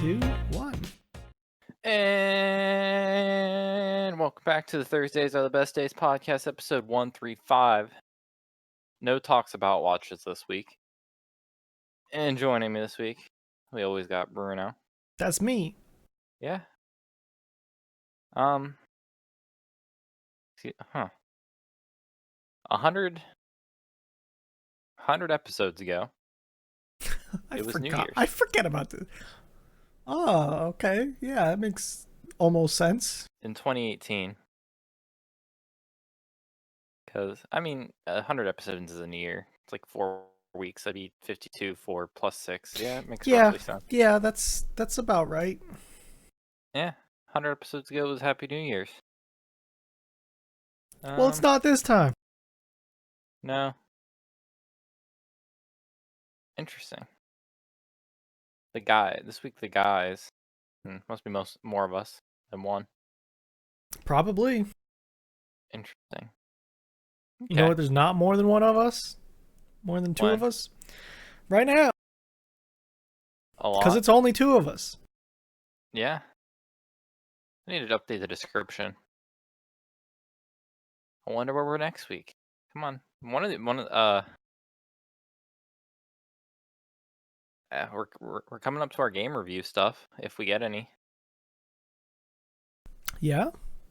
2, 1. And welcome back to the Thursdays Are the Best Days podcast, episode 135. No talks about watches this week. And joining me this week, we always got Bruno. That's me. Yeah. 100 episodes ago, it was New Year's. I forget about this. Oh, okay. Yeah, that makes almost sense. In 2018. Because, 100 episodes is in a year. It's like 4 weeks. That'd be 52, 4 plus 6. Yeah, it makes roughly sense. Yeah, that's about right. Yeah, 100 episodes ago was Happy New Year's. Well, it's not this time. No. Interesting. This week the guys, must be more of us than one. Probably. Interesting. You know what? There's not more than one of us. More than two of us. Right now. A lot. Because it's only two of us. Yeah. I need to update the description. I wonder where we're next week. Come on. We're coming up to our game review stuff if we get any. Yeah.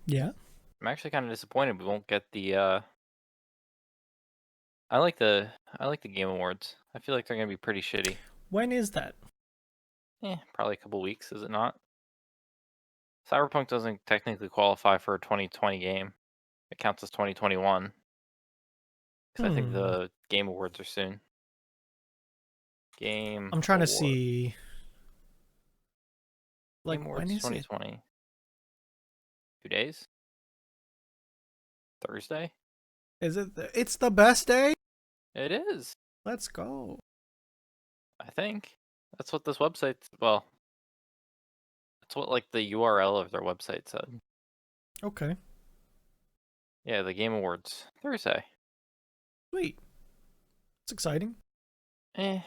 I'm actually kind of disappointed we won't get the I like the Game Awards. I feel like they're going to be pretty shitty. When is that? Probably a couple weeks, is it not? Cyberpunk doesn't technically qualify for a 2020 game. It counts as 2021. Because I think the Game Awards are soon. I'm trying to see. Like, Game Awards when is 2020. it? 2 days? Thursday? Is it? It's the best day? It is. Let's go. I think. That's what this website, well, that's what like the URL of their website said. Okay. Yeah, the Game Awards. Thursday. Sweet. It's exciting. I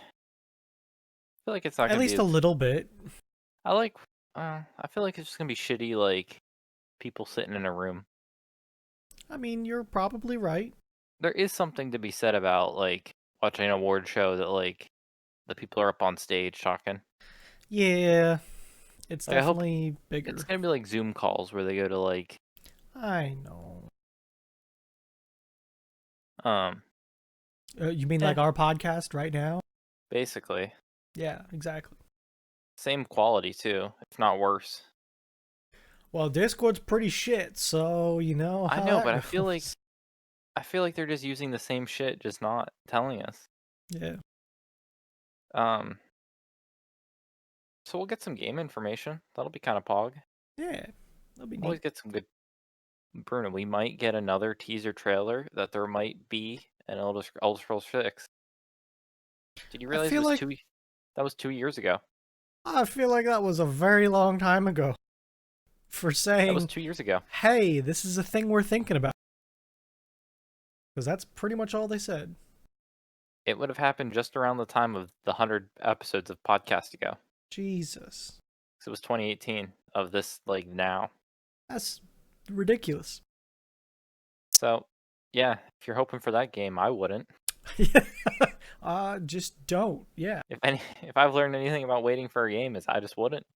feel like it's not at least a little bit. I feel like it's just gonna be shitty, like people sitting in a room. I mean, you're probably right. There is something to be said about like watching an award show that like the people are up on stage talking. Yeah, it's definitely bigger. It's gonna be like Zoom calls where they go to like. I know. You mean like our podcast right now? Basically. Yeah, exactly. Same quality too, if not worse. Well, Discord's pretty shit, so you know. I know, but I feel like they're just using the same shit, just not telling us. Yeah. So we'll get some game information. That'll be kind of pog. Yeah, that'll be neat. Always get some good. Bruno, we might get another teaser trailer that there might be an Elder Scrolls 6. Did you realize that was 2 years ago? I feel like that was a very long time ago. For saying that was 2 years ago. Hey, this is a thing we're thinking about. Because that's pretty much all they said. It would have happened just around the time of the 100 episodes of podcast ago. Jesus. So it was 2018 of this, like, now. That's ridiculous. So, yeah, if you're hoping for that game, I wouldn't. Just don't. Yeah. If I've learned anything about waiting for a game, is I just wouldn't.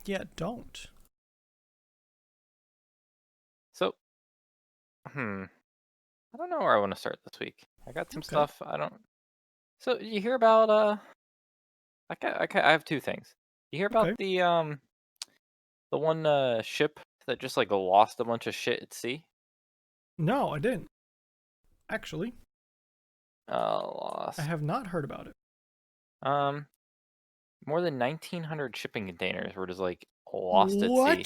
Yeah, don't. So, I don't know where I want to start this week. I got some stuff. So you hear about I have two things. You hear about the one ship that just like lost a bunch of shit at sea? No, I didn't. Actually. Lost. I have not heard about it. More than 1,900 shipping containers were just like lost at sea.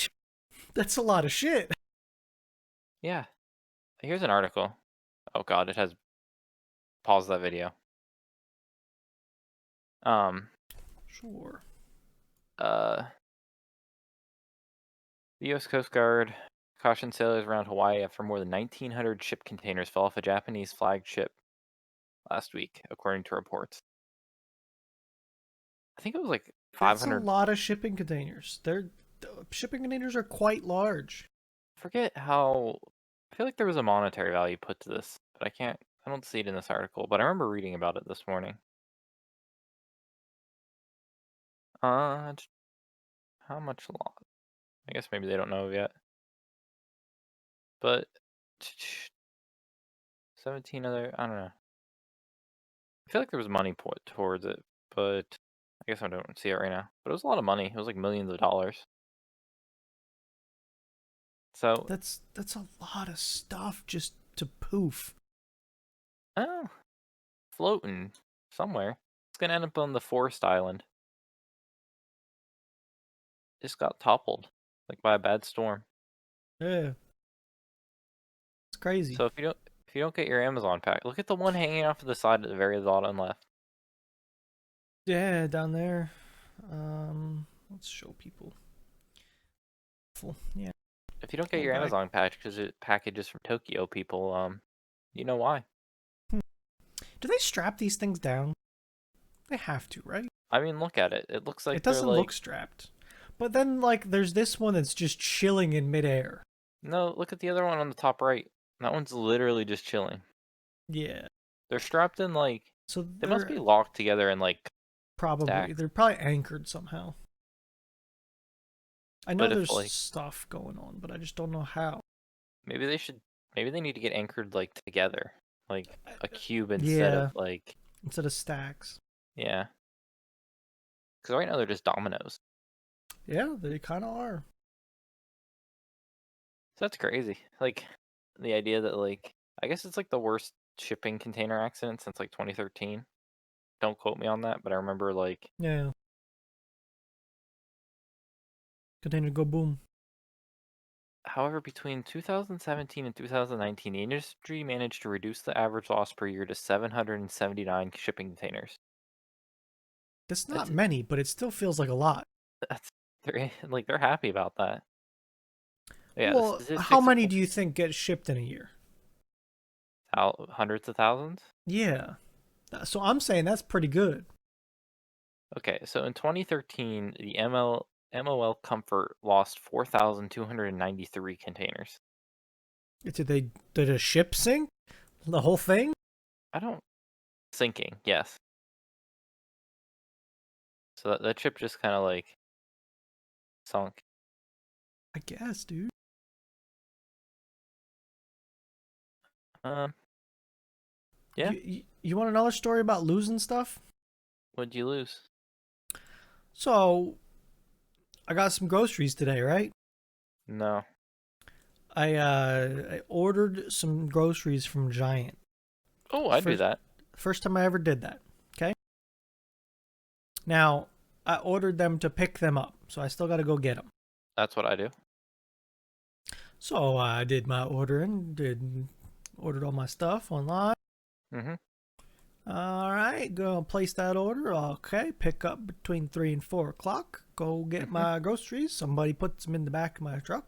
That's a lot of shit. Yeah. Here's an article. Oh god, it has. Pause that video. Sure. The U.S. Coast Guard cautioned sailors around Hawaii after more than 1,900 ship containers fell off a Japanese flagged ship last week, according to reports. I think it was like That's a 500. lot of shipping containers. Shipping containers are quite large. Forget how. I feel like there was a monetary value put to this, but I can't. I don't see it in this article, but I remember reading about it this morning. How much long? I guess maybe they don't know yet. But 17 other. I don't know. I feel like there was money put towards it, but I guess I don't see it right now. But it was a lot of money. It was like millions of dollars. So, That's a lot of stuff just to poof. oh, floating somewhere. It's gonna end up on the forest island. Just got toppled, like by a bad storm. Yeah, it's crazy. So if you don't get your Amazon pack, look at the one hanging off to the side at the very bottom left. Yeah, down there. Let's show people. Yeah. If you don't get Oh, your guy. Amazon pack because it packages from Tokyo, people, you know why? Do they strap these things down? They have to, right? I mean, look at it. It looks It like they're doesn't look like, strapped. But then, like, there's this one that's just chilling in midair. no, look at the other one on the top right. That one's literally just chilling. Yeah. They're strapped in like, So they must be locked together in like stacks. they're probably anchored somehow. I know But if there's like, stuff going on, but I just don't know how. maybe they need to get anchored like together, like a cube instead of Yeah, like, instead of stacks. yeah. Because right now they're just dominoes. Yeah, they kind of are. So that's crazy. Like the idea that like I guess it's like the worst shipping container accident since like 2013. Don't quote me on that, but I remember like Yeah. Container go boom. however between 2017 and 2019 the industry managed to reduce the average loss per year to 779 shipping containers. That's not That's many, but it still feels like a lot. that's they're happy about that. Yeah, the Well, how statistics many do you think get shipped in a year? hundreds of thousands. Yeah. So I'm saying that's pretty good. Okay, so in 2013, the MOL Comfort lost 4,293 containers. Did a ship sink? The whole thing? I don't sinking, yes. So that ship just kind of like sunk. I guess, dude. Um, yeah. You want another story about losing stuff? What'd you lose? So I got some groceries today, right? No. I ordered some groceries from Giant. Oh, I do First that. first time I ever did that. Okay. Now I ordered them to pick them up, so I still got to go get them. That's what I do. So I did my ordering, ordered all my stuff online. Mm-hmm. All right, go place that order. Okay, pick up between 3 and 4 o'clock. Go get Mm-hmm. my groceries. Somebody puts them in the back of my truck.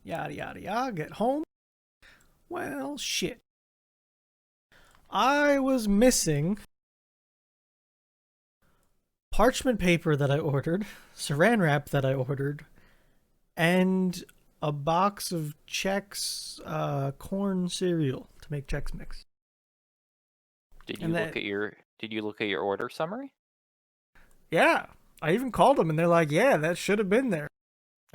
Yada, yada, yada. Get home. Well, shit. I was missing parchment paper that I ordered, saran wrap that I ordered, and a box of Chex corn cereal to make Chex Mix. Did you And look that, at your order summary? yeah, I even called them and they're like, yeah, that should have been there.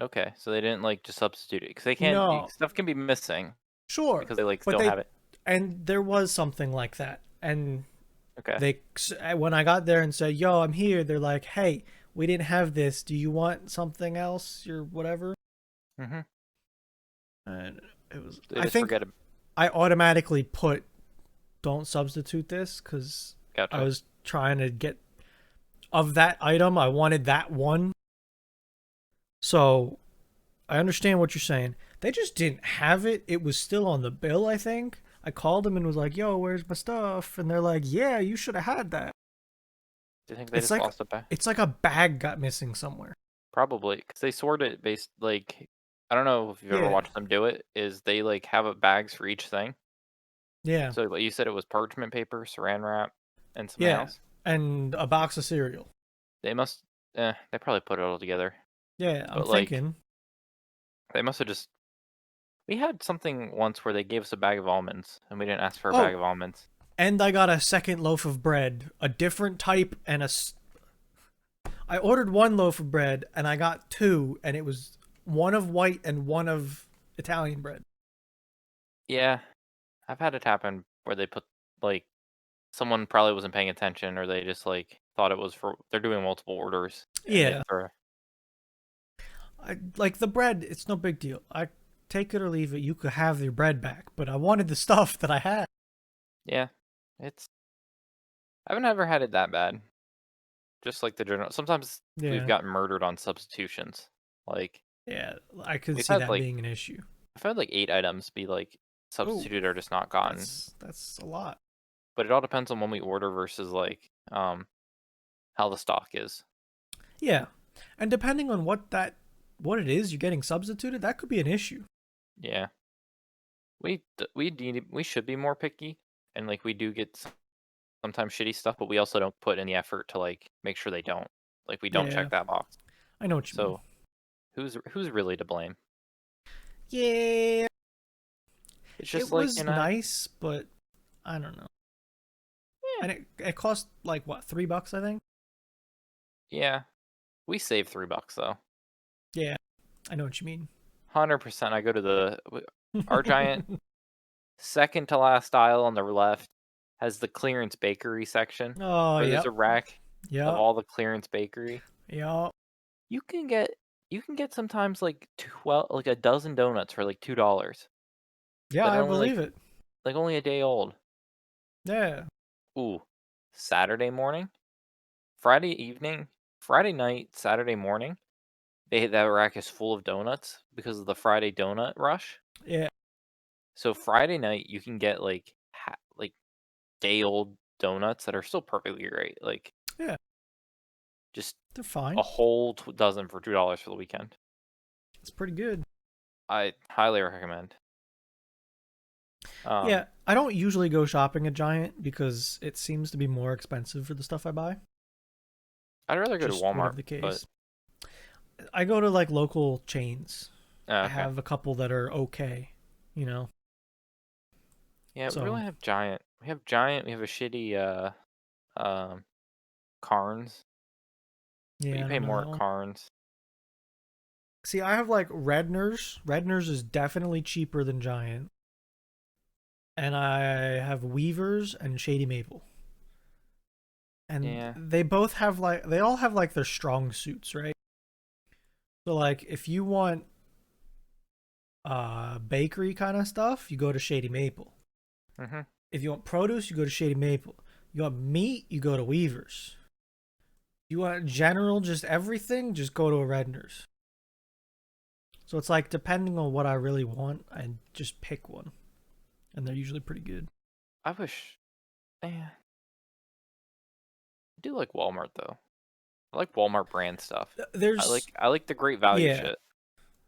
Okay, so they didn't like just substitute it because they can't. No, Stuff can be missing sure, because they like but still have it. and there was something like that, and Okay. they when I got there and said, "Yo, I'm here," they're like, "Hey, we didn't have this. Do you want something else or whatever?" Mm-hmm. And it was. They I just think forget it. I automatically put, "Don't substitute this," because I Gotcha. was trying to get of that item. I wanted that one, so I understand what you're saying. They just didn't have it. It was still on the bill, I think. I called them and was like, "Yo, where's my stuff?" And they're like, "Yeah, you should have had that." Do you think they It's just like lost it back? it's like a bag got missing somewhere. Probably because they sort it based like I don't know if you've ever Yeah. watched them do it. Is they like have bags for each thing. Yeah. So like you said, it was parchment paper, saran wrap, and something Yeah. else. And a box of cereal. They must. They probably put it all together. Yeah, I'm But like, thinking. they must have just. We had something once where they gave us a bag of almonds, and we didn't ask for a bag Oh, of almonds. and I got a second loaf of bread, a different type, and I ordered one loaf of bread and I got two, and it was one of white and one of Italian bread. Yeah, I've had it happen where they put like someone probably wasn't paying attention, or they just like thought it was for they're doing multiple orders, and they Yeah, for I like the bread. It's no big deal. I take it or leave it. You could have your bread back, but I wanted the stuff that I had. yeah, it's. I haven't ever had it that bad. Just like the general. Sometimes we've Yeah, gotten murdered on substitutions. Like yeah, I could we've see had that like being an issue. I've had like 8 items be like Oh, substituted or just not gotten. that's a lot. But it all depends on when we order versus like how the stock is. Yeah, and depending on what it is you're getting substituted, that could be an issue. Yeah, we should be more picky, and like we do get sometimes shitty stuff, but we also don't put any effort to like make sure they don't. Like we don't Yeah, check that box. I know what you mean. So who's really to blame? Yeah, It's it just like was nice, but I don't know. yeah, And it cost like what, $3, I think. yeah. We save $3 though. Yeah, I know what you mean. 100%. I go to our giant second to last aisle on the left has the clearance bakery section Oh, where there's yep, a rack of yep, all the clearance bakery. yep. You can get sometimes like 12 like a dozen donuts for like $2 Yeah, that are I only believe it. like only a day old. Yeah, Ooh. Saturday morning, Friday evening, Friday night, Saturday morning. That rack is full of donuts because of the Friday donut rush. yeah, So Friday night you can get like like day old donuts that are still perfectly great. Like yeah. just They're a fine. whole dozen for $2 for the weekend. It's pretty good. I highly recommend. Yeah, Um, I don't usually go shopping at Giant because it seems to be more expensive for the stuff I buy. I'd rather go to Just Walmart, whatever the but case. I go to like local chains. I okay. have a couple that are okay, you know. Yeah, we So really have Giant. We have Giant. We have a shitty um Carnes, but yeah, you I pay don't know more that at one. Carnes. See, I have like Redner's. Redner's is definitely cheaper than Giant, and I have Weavers and Shady Maple, and Yeah. they all have like their strong suits, right? So like if you want bakery kind of stuff, you go to Shady Maple. Mhm. If you want produce, you go to Shady Maple. You want meat, you go to Weavers. You want general, just everything, just go to a Redner's. So it's like depending on what I really want, I just pick one, and they're usually pretty good. I wish. Yeah. I do like Walmart though. I like Walmart brand stuff. There's I like the great value yeah, shit.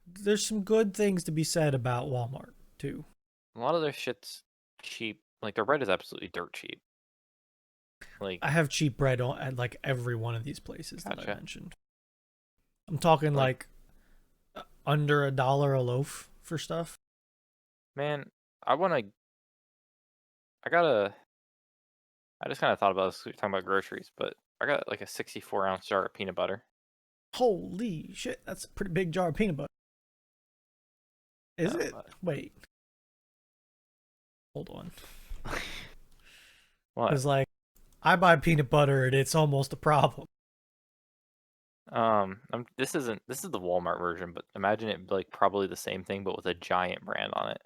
there's some good things to be said about Walmart too. A lot of their shit's cheap. Like their bread is absolutely dirt cheap. Like I have cheap bread at like every one of these places that I gotcha. mentioned. I'm talking Like like under $1 a loaf for stuff. man, I want to. I gotta. I just kind of thought about this. We were talking about groceries, but I got like a 64-ounce jar of peanut butter. Holy shit, that's a pretty big jar of peanut butter. Is No, it? Wait, hold on. what? Because like I buy peanut butter and it's almost a problem. This is the Walmart version, but imagine it like probably the same thing, but with a giant brand on it.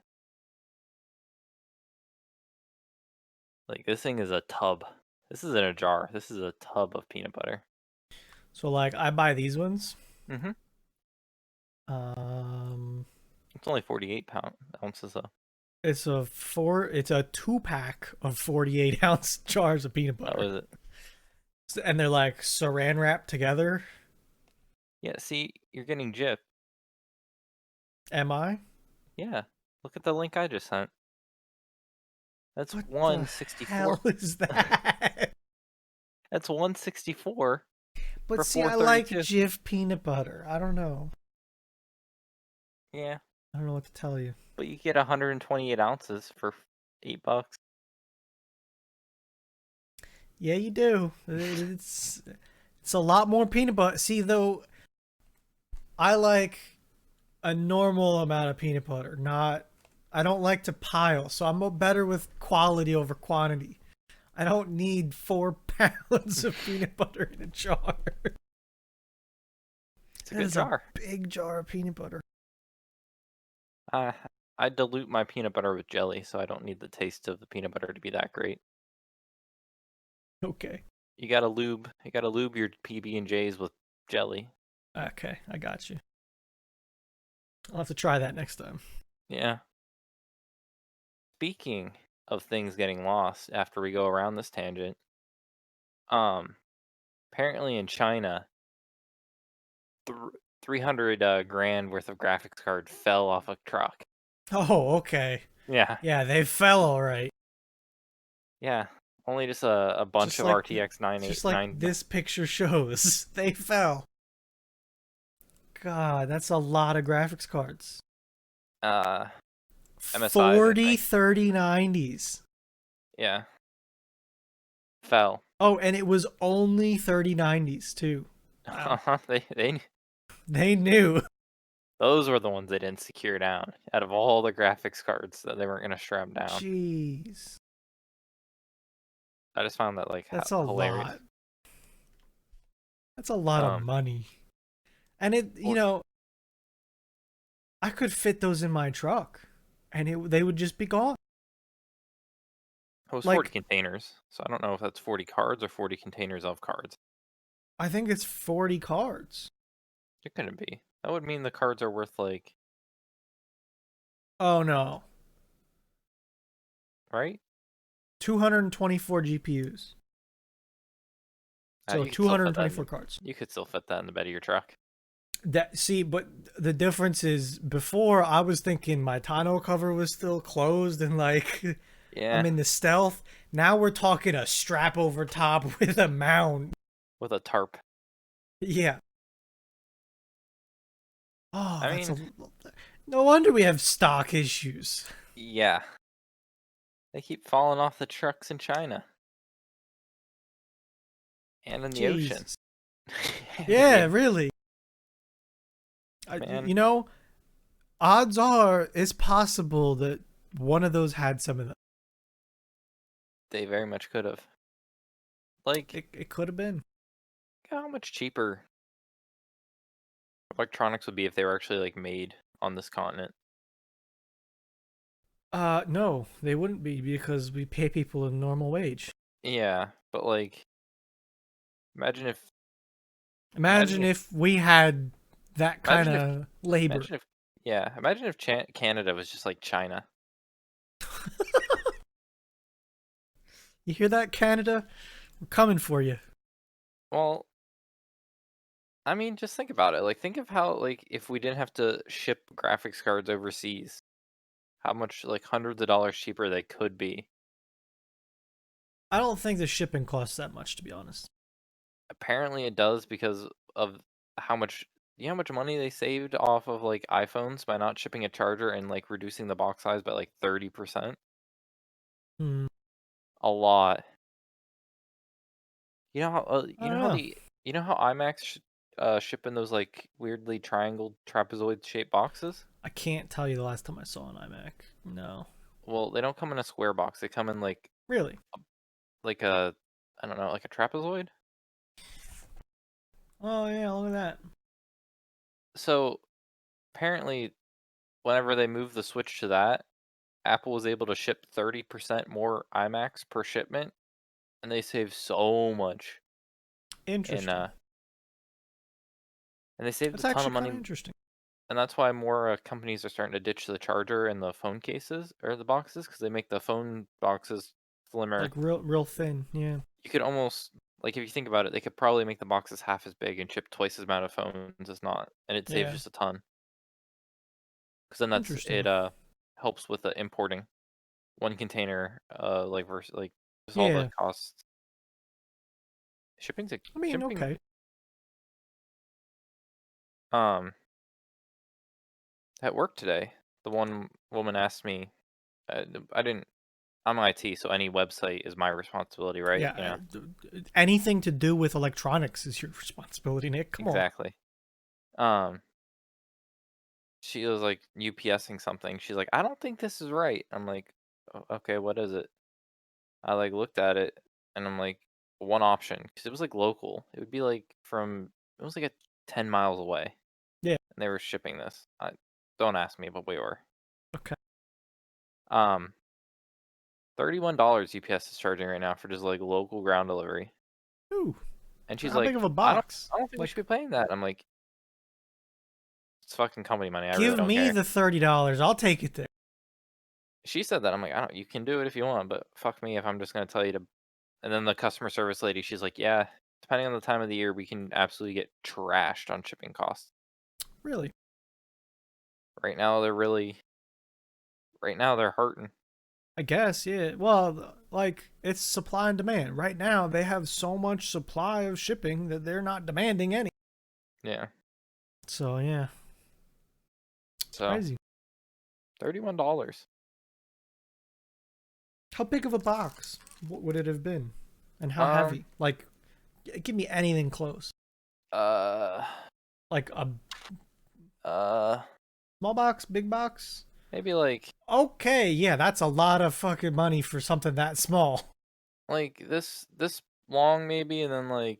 Like this thing is a tub. This is in a jar. This is a tub of peanut butter. So like I buy these ones. Mm-hmm. Um, It's only 48 ounces though. it's a 2 pack of 48 ounce jars of peanut That butter, was it. and they're like saran wrapped together. Yeah, see, you're getting gypped. Am I? Yeah. Look at the link I just sent. That's What the 164. hell is that? That's 164. But for see, I $4.32. like Jif peanut butter. I don't know. Yeah, I don't know what to tell you. but you get 128 ounces for $8. Yeah, you do. It's a lot more peanut butter. See, though, I like a normal amount of peanut butter. Not, I don't like to pile, so I'm better with quality over quantity. I don't need 4 pounds of peanut butter in a jar. It's a That good is a jar. big jar of peanut butter. Uh, I dilute my peanut butter with jelly, so I don't need the taste of the peanut butter to be that great. Okay. You gotta lube. You gotta lube your PB and J's with jelly. Okay, I got you. I'll have to try that next time. Yeah. Speaking of things getting lost after we go around this tangent, um, apparently in China, th 300 grand worth of graphics card fell off a truck. Oh, okay. Yeah, Yeah, they fell all right. yeah. Only just a bunch Just of like RTX just like 989. this picture shows. They fell. God, that's a lot of graphics cards. Uh, MSIs, I 40 think. 3090s. Yeah, fell. Oh, and it was only 3090s too. Wow. They They knew. those were the ones they didn't secure down out of all the graphics cards that they weren't gonna strap down. Jeez. I just found that like That's a hilarious. lot. That's a lot of Um, money. And or- I could fit those in my truck and they would just be gone. it was 40 Like, containers, so I don't know if that's 40 cards or 40 containers of cards. I think it's 40 cards. It couldn't be. That would mean the cards are worth like, Oh no. right? 224 GPUs. So You could still fit that 224 in. cards. You could still fit that in the bed of your truck. That see, but the difference is before I was thinking my tonneau cover was still closed and like I'm Yeah, in the stealth. Now we're talking a strap over top with a mount. with a tarp. Yeah. Oh, I that's a mean, no wonder we have stock issues. yeah, they keep falling off the trucks in China and in the ocean. Jesus. Yeah, Yeah, really. man, You know, odds are it's possible that one of those had some of them. they very much could have. Like, It could have been. how much cheaper electronics would be if they were actually like made on this continent? No, they wouldn't be because we pay people a normal wage. Yeah, but like, imagine if, imagine Imagine if, if we had that kind imagine if, of labor. imagine if, yeah, imagine if Canada was just like China. You hear that, Canada? We're coming for you. Well, I mean, just think about it. Like, think of how, like, if we didn't have to ship graphics cards overseas, how much, like, hundreds of dollars cheaper they could be. I don't think the shipping costs that much, to be honest. Apparently, it does because of how much, you know, how much money they saved off of like iPhones by not shipping a charger and like reducing the box size by like 30%. Hmm. A lot. I don't know. You know how IMAX ship in those like weirdly triangle trapezoid shaped boxes? I can't tell you the last time I saw an iMac. No. Well, they don't come in a square box. They come in Really? like a, I don't know, like a trapezoid. Oh, yeah, look at that. So apparently, whenever they moved the switch to that, Apple was able to ship 30% more iMacs per shipment, and they saved so much. And Interesting. and they saved a That's ton of actually kind money, of interesting. and that's why more companies are starting to ditch the charger and the phone cases or the boxes because they make the phone boxes slimmer. Like real thin. Yeah. You could almost, like, if you think about it, they could probably make the boxes half as big and ship twice as amount of phones as not, and it saves Yeah. just a ton. Because then that's it. Interesting. Helps with the importing one container. Like versus like just all the Yeah. costs. I mean, Shipping okay. Um, at work today, the one woman asked me, I didn't. I'm IT, so any website is my responsibility, right? Yeah, anything to do with electronics is your responsibility, Nick. Come on. Exactly. Um, she was like UPSing something. She's like, I don't think this is right. I'm like, Okay, what is it?" I like looked at it and I'm like, one option, because it was like local. It would be like it was like a 10 miles away, Yeah. and they were shipping this. Don't ask me, but we were. Okay. Um, $31 UPS is charging right now for just like local ground delivery. Ooh. And she's How big like, of a box? I don't think we should Like, be paying that. I'm like, it's fucking company money. I really give don't me care. the $30. I'll take it there. She said that. I'm like, I don't. You can do it if you want, but fuck me if I'm just gonna tell you to. And then the customer service lady, she's like, yeah, depending on the time of the year, we can absolutely get trashed on shipping costs. Really? Right now, right now they're hurting. I guess, yeah. Well, like, it's supply and demand. Right now, they have so much supply of shipping that they're not demanding any. Yeah. So, yeah. It's So crazy. $31. How big of a box what would it have been? And how Um. heavy? Like, give me anything close. Uh. Like a Uh. small box, big box? Maybe like Okay, yeah, that's a lot of fucking money for something that small. this long maybe, and then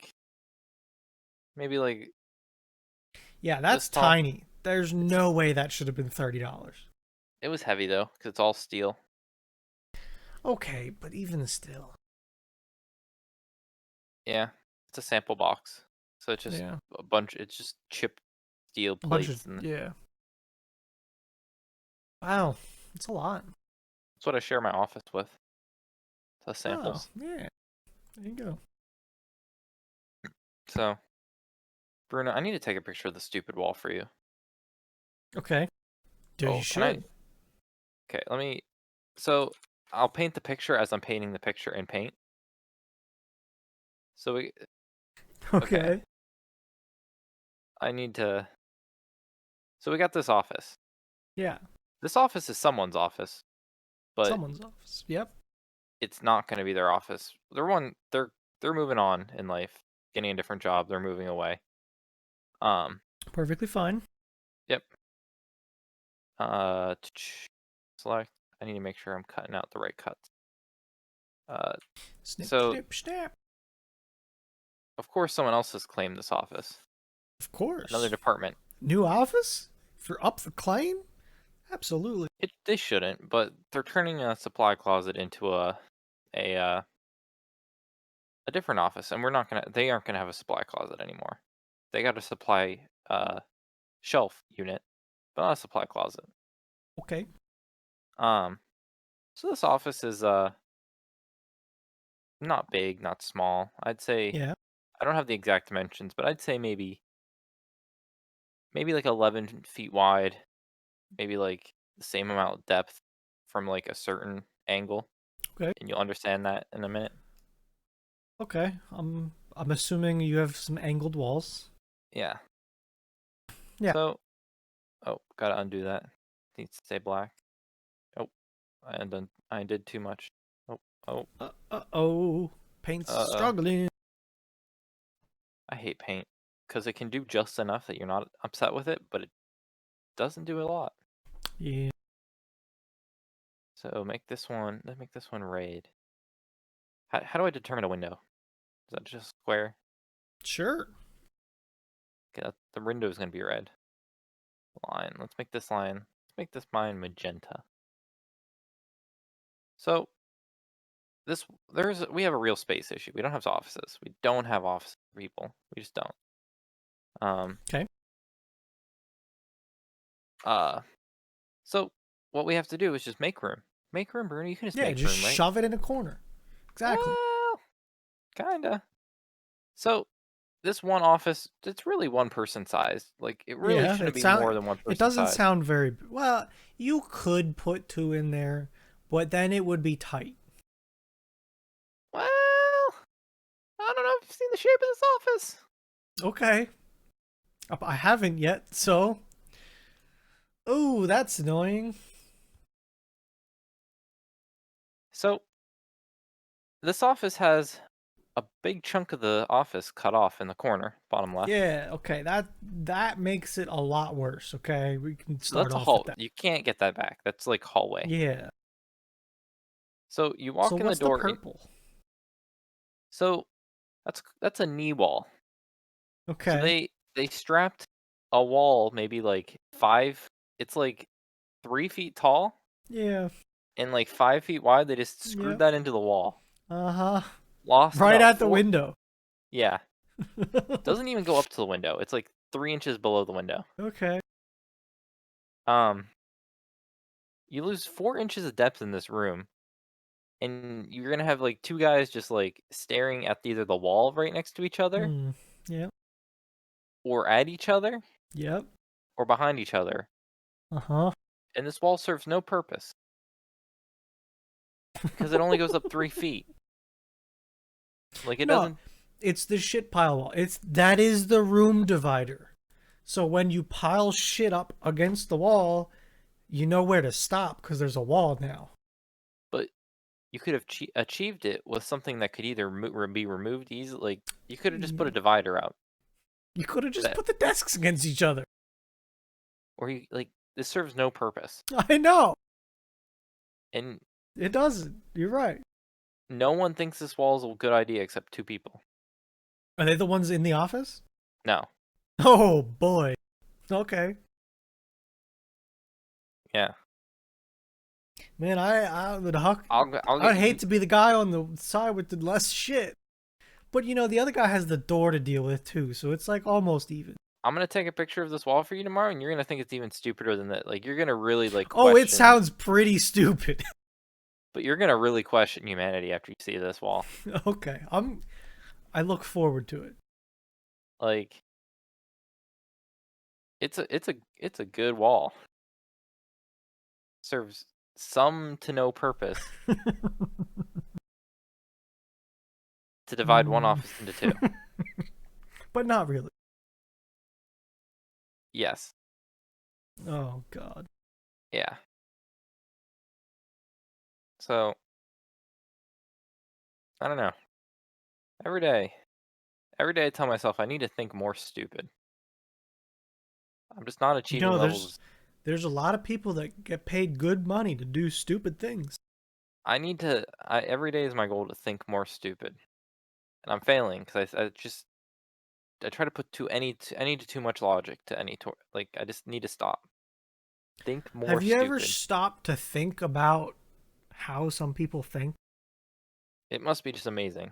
maybe like Yeah, this that's tall. tiny. There's It's no way that should have been $30. it was heavy though, because it's all steel. Okay, but even still. Yeah. It's a sample box, so it's just Yeah. a bunch. It's just chipped steel A bunch of, plates, and yeah. Wow, it's a lot. that's what I share my office with. The Oh, samples. yeah. There you go. So, Bruno, I need to take a picture of the stupid wall for you. Okay. You Oh, can I? should. Okay, let me. So, I'll paint the picture as I'm painting the picture in paint. So okay, Okay. I need to. So we got this office. Yeah. This office is someone's office, but Someone's office. Yep. it's not going to be their office. They're moving on in life, getting a different job. They're moving away. Um. Perfectly fine. Yep. Select. I need to make sure I'm cutting out the right cuts. Uh. Snip, So snip, snap. of course someone else has claimed this office. Of Another course. department. New office? For up the claim? Absolutely. They shouldn't, but they're turning a supply closet into a uh, a different office, and they aren't gonna have a supply closet anymore. They got a supply shelf unit, but not a supply closet. Okay. Um, so this office is not big, not small. I'd say Yeah. I don't have the exact dimensions, but I'd say maybe like 11 feet wide, maybe like the same amount of depth from like a certain angle, Okay. and you'll understand that in a minute. Okay. I'm assuming you have some angled walls. Yeah. Yeah. So, oh, gotta undo that. Needs to stay black. Oh, I undone. I did too much. Oh, oh, Oh. Paint's uh, struggling. I hate paint because it can do just enough that you're not upset with it, but it doesn't do a lot. Yeah. So let's make this one raid. How do I determine a window? Is that just square? Sure. Okay, the window is gonna be red. Line. Let's make this line. Let's make this line magenta. So we have a real space issue. We don't have offices. We don't have office people. We just don't. Um. Okay. Uh. So what we have to do is just make room. Make room, Bruno. You can just Yeah, make just room, right? shove it in a corner. Exactly. Well, kinda. So this one office, it's really one person sized. Like it really Yeah, shouldn't be more than one it person doesn't size. sound very well. You could put two in there, but then it would be tight. Well, I don't know if you've seen the shape of this office. Okay. I haven't yet, so. Oh, that's annoying. So this office has a big chunk of the office cut off in the corner, bottom left. Yeah, okay, that makes it a lot worse. Okay, we can So start that's a off with hall. that. You can't get that back. That's like hallway. Yeah. So you So walk in the what's the door in. purple? So that's a knee wall. So Okay. they strapped a wall maybe like 5. It's like 3 feet tall Yeah. and like 5 feet wide. They just screwed Yep. that into the wall. Uh-huh. Lost Right about at the 4. window. Yeah, doesn't even go up to the window. It's like 3 inches below the window. Okay. Um, you lose 4 inches of depth in this room, and you're gonna have like two guys just like staring at either the wall right next to each other, Hmm. Yep. or at each other, Yep. or behind each other. Uh-huh. And this wall serves no purpose because it only goes up 3 feet. Like it No, doesn't. it's the shit pile wall. That is the room divider. So when you pile shit up against the wall, you know where to stop because there's a wall now. But you could have achieved it with something that could either be removed easily. Like you could have just put a divider out You could have just that, put the desks against each other. or you like this serves no purpose. I know. And It doesn't. You're right. no one thinks this wall is a good idea except two people. Are they the ones in the office? No. Oh boy. Okay. Yeah. Man, I would huck. I'll I'd get hate you. to be the guy on the side with the less shit. But you know, the other guy has the door to deal with too, so it's like almost even. I'm gonna take a picture of this wall for you tomorrow, and you're gonna think it's even stupider than that. Like you're gonna really like Oh, it question, sounds pretty stupid. but you're gonna really question humanity after you see this wall. Okay. I look forward to it. Like it's a good wall. Serves some to no purpose to divide one Hmm. office into two. But not really. Yes. Oh god. Yeah. So I don't know. Every day, every day I tell myself I need to think more stupid. I'm just not You achieving know, levels. there's a lot of people that get paid good money to do stupid things. I need to. Every day is my goal to think more stupid, and I'm failing because I just I try to put I need too much logic to like I just need to stop. Think more Have you ever stupid. stopped to think about how some people think? It must be just amazing.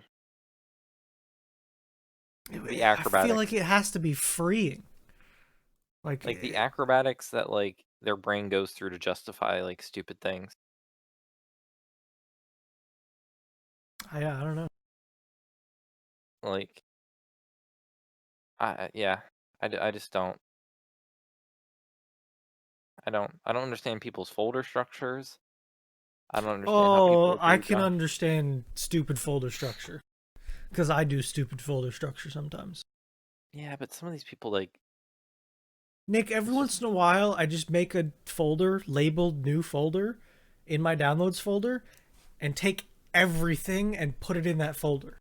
The I feel like acrobatics, it has to be freeing. Like, like the acrobatics that like their brain goes through to justify like stupid things. I don't know. Like yeah, I just don't. I don't understand people's folder structures. I don't understand how Oh, people I do can John. understand stupid folder structure because I do stupid folder structure sometimes. Yeah, but some of these people like Nick, every it's just once in a while, I just make a folder labeled new folder in my downloads folder and take everything and put it in that folder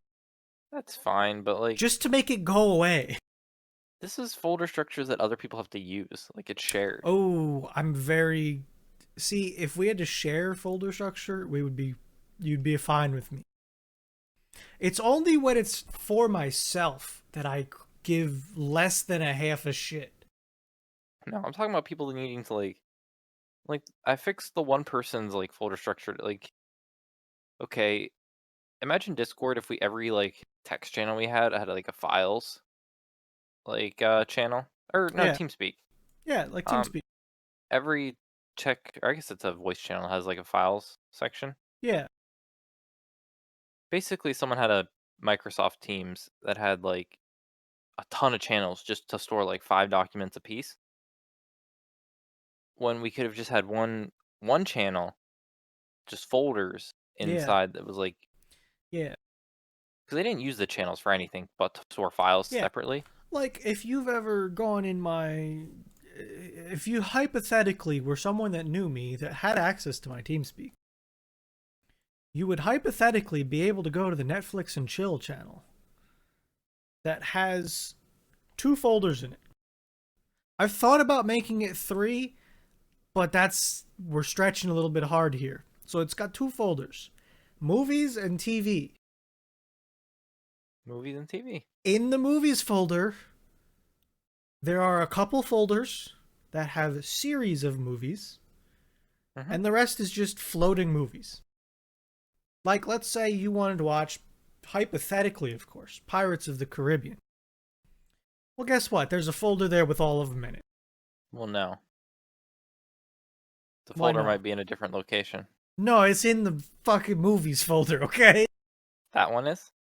that's fine, but like just to make it go away. this is folder structures that other people have to use. Like it's shared. Oh, I'm very. See, if we had to share folder structure, we would be. You'd be fine with me. It's only when it's for myself that I give less than a half a shit. No, I'm talking about people needing to like I fixed the one person's like folder structure. Like okay, imagine Discord if we every like text channel we had like a files like channel or no Yeah, TeamSpeak. yeah, like Um, TeamSpeak. every check or I guess it's a voice channel has like a files section. Yeah, Basically, someone had a Microsoft Teams that had like a ton of channels just to store like 5 documents a piece. When we could have just had one channel, just folders yeah, inside that was like yeah, because they didn't use the channels for anything but to store files yeah. separately. Like, if you've ever gone in my. If you hypothetically were someone that knew me that had access to my TeamSpeak, you would hypothetically be able to go to the Netflix and Chill channel that has 2 folders in it. I've thought about making it 3, but we're stretching a little bit hard here. So it's got 2 folders: movies and TV. Movies and TV. In the movies folder, there are a couple folders that have a series of movies, and the rest is just floating movies. Like, let's say you wanted to watch, hypothetically, of course, Pirates of the Caribbean. Well, guess what? There's a folder there with all of them in it. Well, no. The Why folder not? might be in a different location. No, it's in the fucking movies folder, okay? That one is?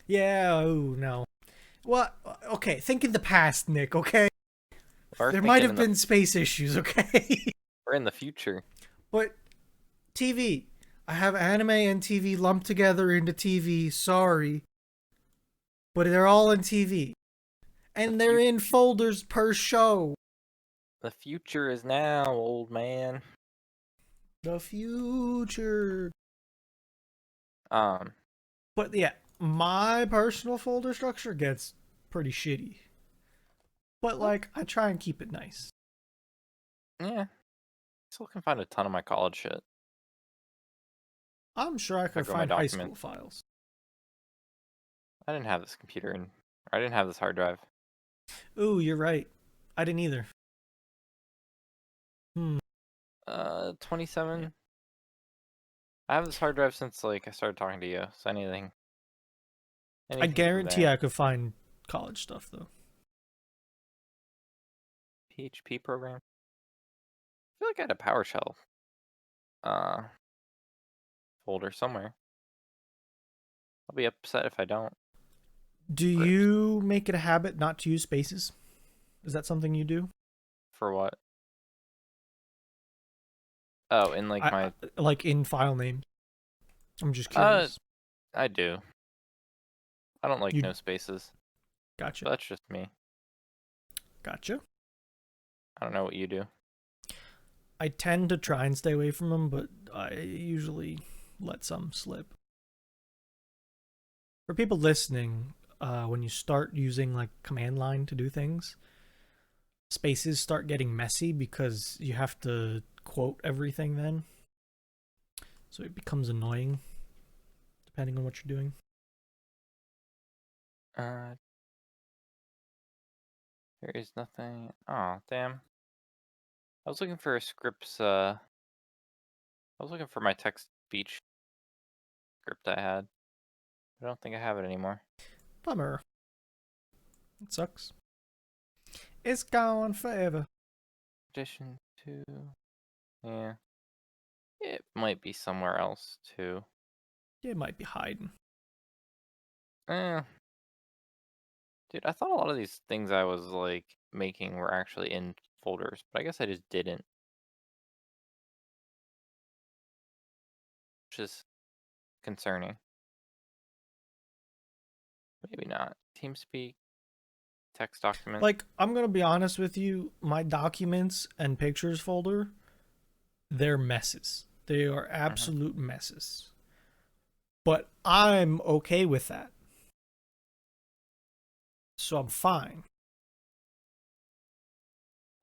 Yeah, oh, no. Well, okay, think in the past, Nick, okay? We're There might thinking have been space issues, okay? we're in the future. But TV. I have anime and TV lumped together into TV, sorry. But they're all in TV. And they're in folders per show. The future is now, old man. The future. Um, But yeah, my personal folder structure gets pretty shitty. But like, I try and keep it nice. yeah. Still can find a ton of my college shit. I'm sure I could go my find high school documents. files. I didn't have this computer and I didn't have this hard drive. Ooh, you're right. I didn't either. 27. I have this hard drive since like I started talking to you. So anything I guarantee I could find college stuff though. PHP program. I feel like I had a PowerShell folder somewhere. I'll be upset if I don't. Do you make it a habit not to use spaces? Is that something you do? For what? Oh, in like my like in file names. I'm just curious. I do. I don't like You no spaces. Gotcha. But that's just me. Gotcha. I don't know what you do. I tend to try and stay away from them, but I usually let some slip. For people listening, when you start using like command line to do things, spaces start getting messy because you have to quote everything then. So it becomes annoying depending on what you're doing. There is nothing. Oh, damn. I was looking for scripts, I was looking for my text speech script I had. I don't think I have it anymore. Bummer. It sucks. It's gone forever. Addition to... Yeah. It might be somewhere else, too. It might be hiding. Eh. Dude, I thought a lot of these things I was, like, making were actually in folders, but I guess I just didn't. Which is concerning. Maybe not. TeamSpeak, text document. Like, I'm going to be honest with you, my documents and pictures folder, they're messes. They are absolute messes. But I'm okay with that. So I'm fine.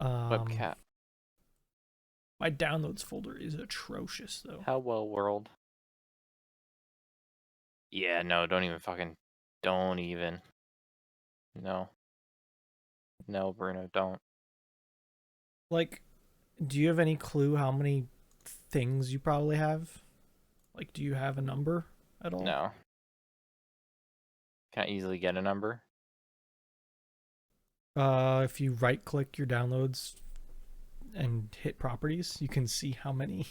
Webcat. My downloads folder is atrocious, though. Hello World. Yeah, no, don't even. No. No, Bruno, don't. Like, do you have any clue how many things you probably have? Like, do you have a number at all? No. Can I easily get a number? If you right click your downloads and hit properties, you can see how many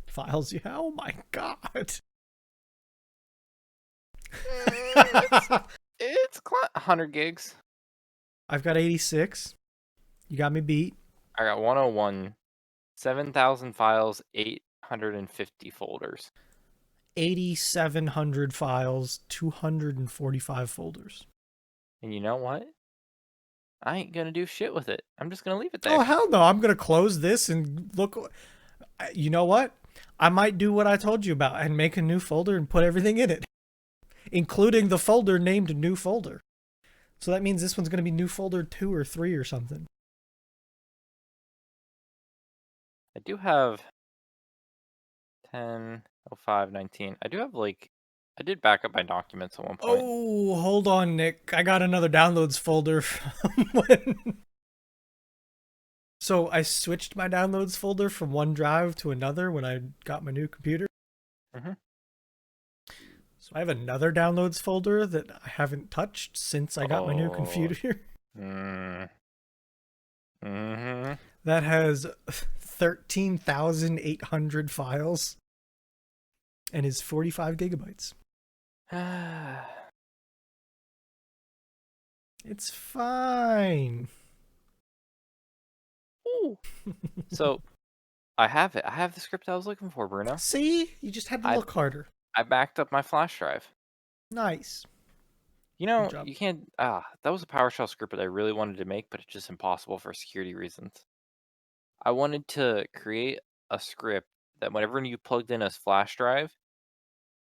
files you have. Oh my god. It's 100 gigs. I've got 86. You got me beat. I got 101. 7,000 files, 850 folders. 8,700 files, 245 folders. And you know what? I ain't gonna do shit with it. I'm just gonna leave it Oh there. hell no! I'm gonna close this and look. You know what? I might do what I told you about and make a new folder and put everything in it, including the folder named new folder. So that means this one's gonna be new folder 2 or 3 or something. I do have 10:05:19. I do have like I did back up my documents at one point. Oh, hold on, Nick. I got another downloads folder from when. So I switched my downloads folder from one drive to another when I got my new computer. Mm-hmm. So I have another downloads folder that I haven't touched since I got my new Oh. computer. Mm. Mm-hmm. That has 13,800 files and is 45 gigabytes. It's fine. Ooh. So I have it. I have the script I was looking for, Bruno. See? You just had to I look harder. I backed up my flash drive. Nice. You Good know, job. you can't that was a PowerShell script that I really wanted to make, but it's just impossible for security reasons. I wanted to create a script that whenever you plugged in a flash drive,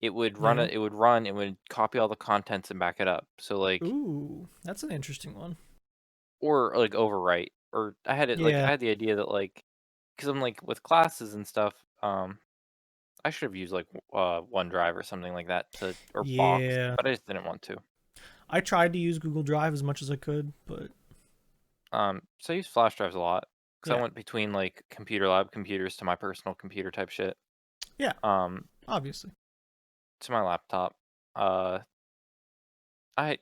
Yeah. it would copy all the contents and back it up. So like Ooh, that's an interesting one. or like overwrite. Or I had it like Yeah. I had the idea that like because I'm like with classes and stuff, I should have used like OneDrive or something like that to or Box, Yeah. but I just didn't want to. I tried to use Google Drive as much as I could, but So I use flash drives a lot because I yeah. went between like computer lab computers to my personal computer type shit. Yeah, Um, obviously. to my laptop. Uh, I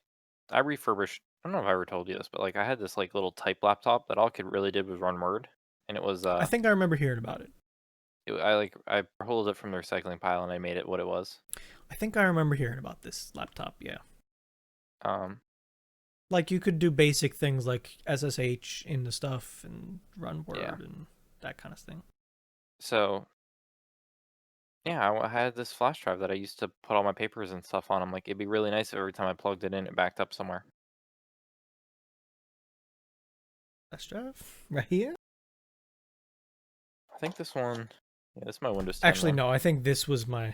I refurbished. I don't know if I ever told you this, but like I had this like little type laptop that all it could really did was run Word, and it was I think I remember hearing about it. I pulled it from the recycling pile and I made it what it was. I think I remember hearing about this laptop, yeah. Um, Like you could do basic things like SSH in the stuff and run yeah. Word and that kind of thing. So yeah, I had this flash drive that I used to put all my papers and stuff on. I'm like, it'd be really nice if every time I plugged it in, it backed up somewhere. Flash drive right here. I think this one, yeah, this is my Windows 10 Actually, one. no. I think this was my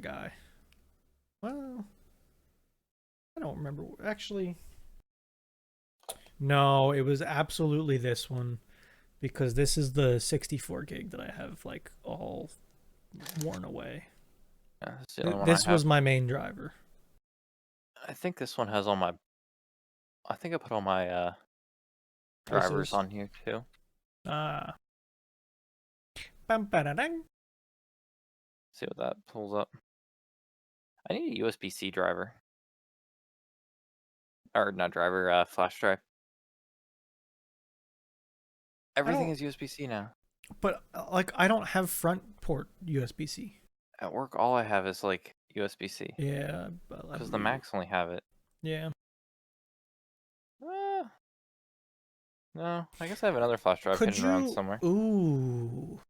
guy. Well, I don't remember. Actually, no. It was absolutely this one because this is the 64 gig that I have like all worn away. Yeah, that's the only one I This have. was my main driver. I think this one has all my. I think I put all my drivers ISOs. on here too. Ah. Bam, ba-da-dang. See what that pulls up. I need a USB-C driver or not driver, flash drive. I Everything don't, is USB-C now. but like I don't have front port USB C. At work, all I have is like USB-C Yeah, but I because the believe it. Macs only have it. Yeah. Uh, no, I guess I have another flash drive Could hidden around you? somewhere. Ooh.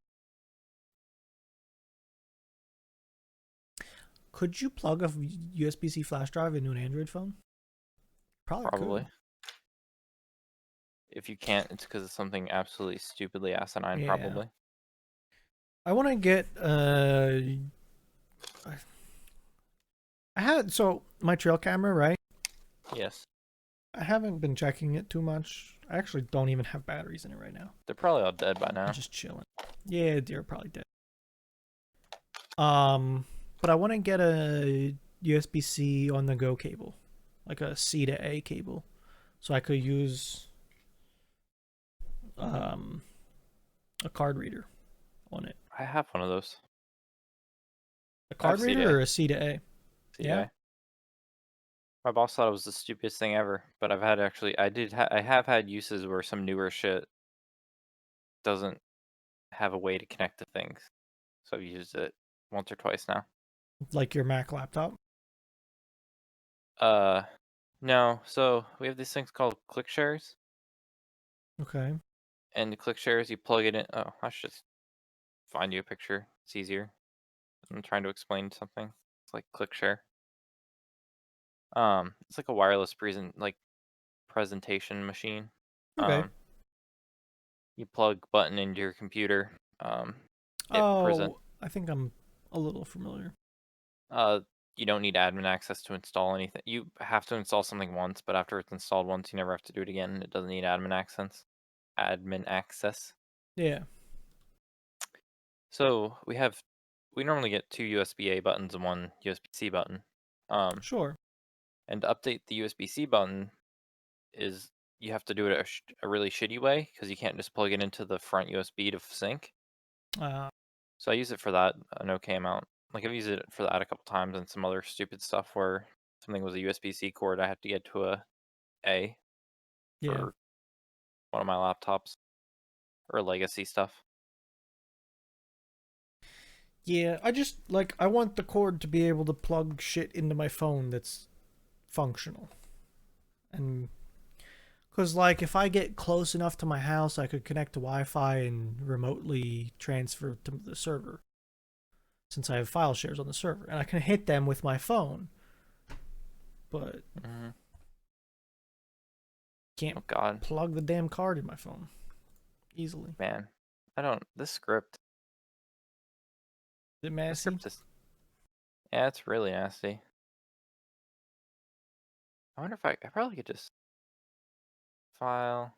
Could you plug a USB C flash drive into an Android phone? Probably could. Probably. If you can't, it's because it's something absolutely stupidly asinine. Yeah. Probably. I want to get I had so my trail camera, right? Yes. I haven't been checking it too much. I actually don't even have batteries in it right now. They're probably all dead by I'm now. just chilling. Yeah, they're probably dead. But I want to get a USB C on the go cable, like a C to A cable, so I could use Mm-hmm. a card reader on it. I have one of those. A I have card reader CDA. or a C to A? Yeah. CDA. My boss thought it was the stupidest thing ever, but I've had actually, I have had uses where some newer shit doesn't have a way to connect to things, so I've used it once or twice now. Like your Mac laptop. Uh, no. So we have these things called click shares, Okay. and the click shares you plug it in. Oh, I should just find you a picture. It's easier. I'm trying to explain something. It's like click share. It's like a wireless presentation machine. Okay. Um, you plug button into your computer. Um, it present. Oh, I think I'm a little familiar. Uh, you don't need admin access to install anything. You have to install something once, but after it's installed once, you never have to do it again. It doesn't need admin access. Admin access. Yeah, So we normally get two USB-A buttons and one USB-C button. Um, sure. and to update the USB-C button is you have to do it a really shitty way because you can't just plug it into the front USB to sync. Uh, So I use it for that an okay amount. Like I've used it for that a couple times and some other stupid stuff where something was a USB-C cord I had to get to a yeah. for one of my laptops or legacy stuff. Yeah, I just like I want the cord to be able to plug shit into my phone that's functional. And cuz like if I get close enough to my house, I could connect to Wi-Fi and remotely transfer to the server since I have file shares on the server and I can hit them with my phone. But Hmm. can't Oh God, plug the damn card in my phone easily. man, I don't. This script, Is it this messy? script is yeah, it's really nasty. I wonder if I probably could just file,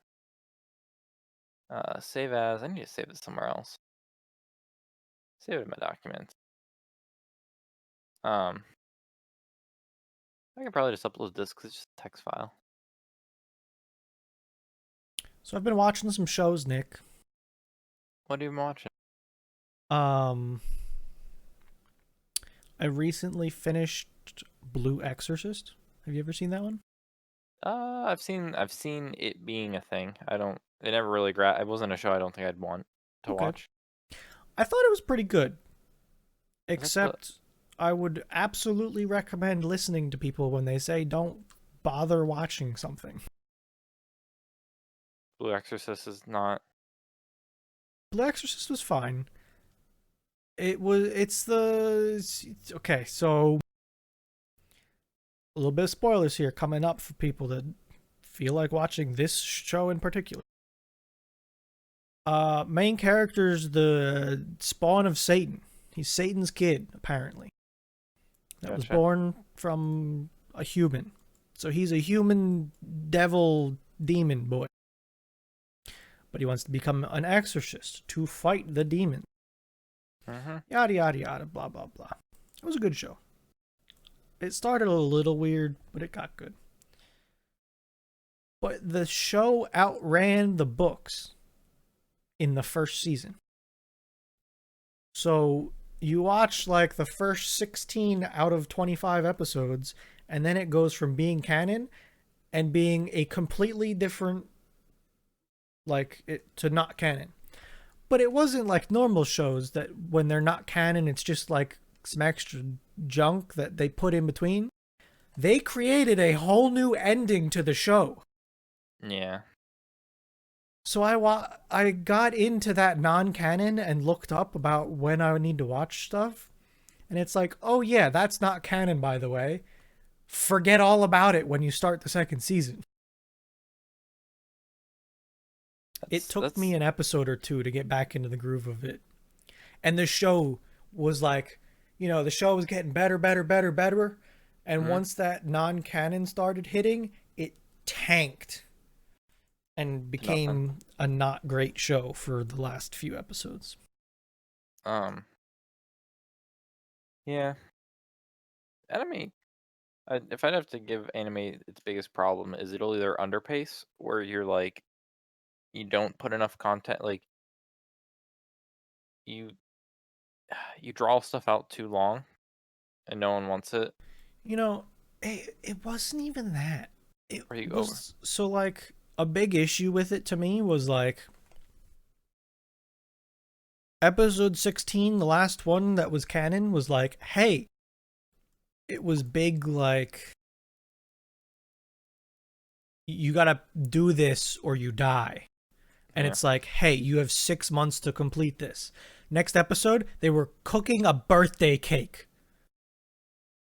save as. I need to save it somewhere else. Save it in my documents. Um, I can probably just upload this because it's just a text file. So I've been watching some shows, Nick. What are you watching? Um I recently finished Blue Exorcist. Have you ever seen that one? I've seen it being a thing. I don't. It never really It wasn't a show I don't think I'd want to Okay. watch. I thought it was pretty good, Is that the except I would absolutely recommend listening to people when they say don't bother watching something. Blue Exorcist is not? Blue Exorcist was fine. Okay, so a little bit of spoilers here coming up for people that feel like watching this show in particular. Main character's the spawn of Satan. He's Satan's kid, apparently. That was Gotcha. born from a human. So he's a human devil demon boy. But he wants to become an exorcist to fight the demon. Mm-hmm. Yada yada yada, blah blah blah. It was a good show. It started a little weird, but it got good. But the show outran the books in the first season. So you watch like the first 16 out of 25 episodes, and then it goes from being canon and being a completely different, like, it to not canon. But it wasn't like normal shows that when they're not canon, it's just like some extra junk that they put in between. They created a whole new ending to the show. Yeah. So I got into that non-canon and looked up about when I would need to watch stuff. And it's like, oh yeah, that's not canon, by the way. Forget all about it when you start the second season. It That's took me that's an episode or two to get back into the groove of it. And the show was like, the show was getting better, better, better, better. And mm, once that non canon started hitting, it tanked and to nothing. became a not great show for the last few episodes. Um. Yeah. Anime. If I'd have to give anime its biggest problem is it'll either underpace where you're like you don't put enough content like you you draw stuff out too long and no one wants it You know, it wasn't even that. It or you go over. was so like a big issue with it to me was like episode 16, the last one that was canon, was like, hey, it was big, like, you gotta do this or you die. And Yeah. it's like, hey, you have 6 months to complete this. Next episode, they were cooking a birthday cake.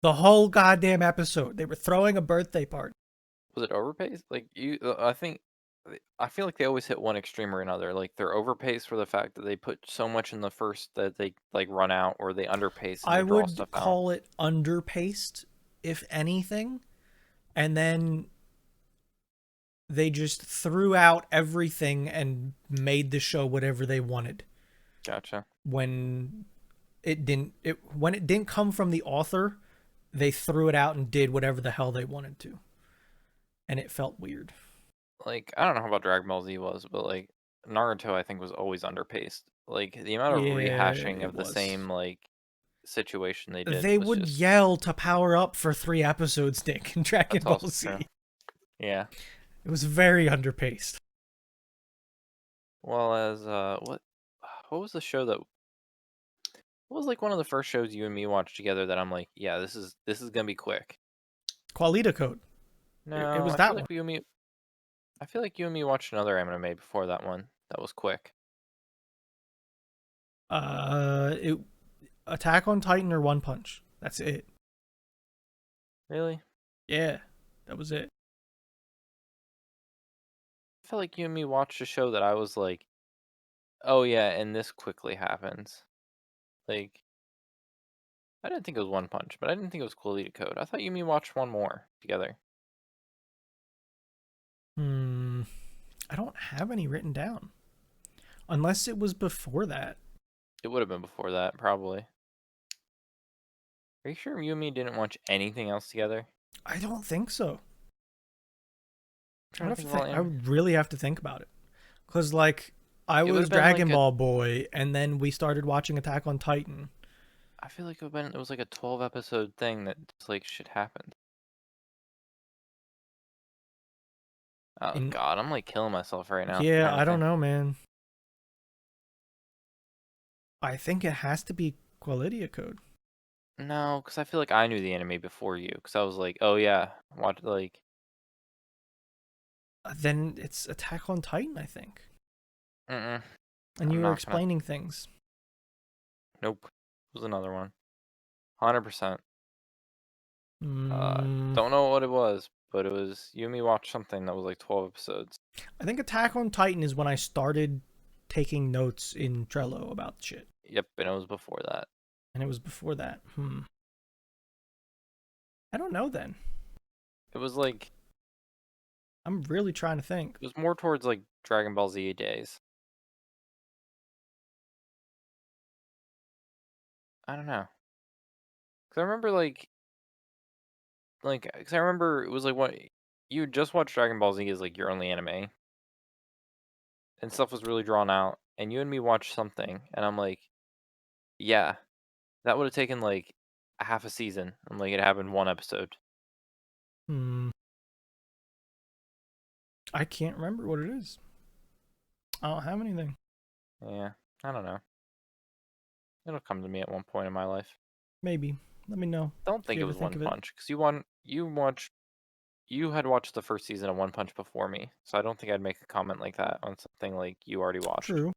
The whole goddamn episode. They were throwing a birthday party. Was it overpaced? Like I think I feel like they always hit one extreme or another. Like they're overpaced for the fact that they put so much in the first that they like run out, or they underpace and I they draw would stuff out. call it underpaced, if anything. And then they just threw out everything and made the show whatever they wanted. Gotcha. When when it didn't come from the author, they threw it out and did whatever the hell they wanted to. And it felt weird. Like I don't know how about Dragon Ball Z was, but like Naruto I think was always underpaced. Like the amount of Yeah, rehashing it of the was. same like situation they did They was would just yell to power up for 3 episodes, Nick, in Dragon that's Ball also true. Z. Yeah. It was very underpaced. Well as what was the show that what was like one of the first shows you and me watched together that I'm like, yeah, this is gonna be quick. Qualita Code. It No, was that one. I feel like you and me watched another anime before that one. That was quick. It Attack on Titan or One Punch. That's it. Really? Yeah, that was it. I feel like you and me watched a show that I was like, oh yeah, and this quickly happens. Like, I didn't think it was One Punch, but I didn't think it was Quality Code. I thought you and me watched one more together. Hmm. I don't have any written down. Unless it was before that. It would have been before that, probably. Are you sure you and me didn't watch anything else together? I don't think so. I'm I trying would to have to think of all think. I anime. would really have to think about it. Cause like I It would was have been like Dragon a. Ball boy, and then we started watching Attack on Titan. I feel like it was like a 12 episode thing that just like shit happened. Oh In god, I'm like killing myself right now Yeah, trying to I don't think. know, man. I think it has to be Quality Code. No, because I feel like I knew the anime before you. Because I was like, oh yeah, watch like. Then it's Attack on Titan, I think. Mm-mm, And you I'm were not gonna. explaining things. Nope. It was another one. 100%. Mm, Don't know what it was, but it was you and me watched something that was like 12 episodes. I think Attack on Titan is when I started taking notes in Trello about shit. Yep, and it was before that. And it was before that. I don't know then. It was like I'm really trying to think. it was more towards like Dragon Ball Z days. I don't know. Cause I remember cause I remember it was like what you had just watched Dragon Ball Z as like your only anime, and stuff was really drawn out, and you and me watched something, and I'm like, yeah, that would have taken like a half a season. I'm like, it happened one episode. Hmm. I can't remember what it is. I don't have anything. Yeah, I don't know. It'll come to me at one point in my life. Maybe. Let me know Don't if think you it ever was think One of it. Punch because you had watched the first season of One Punch before me, so I don't think I'd make a comment like that on something like you already watched. True.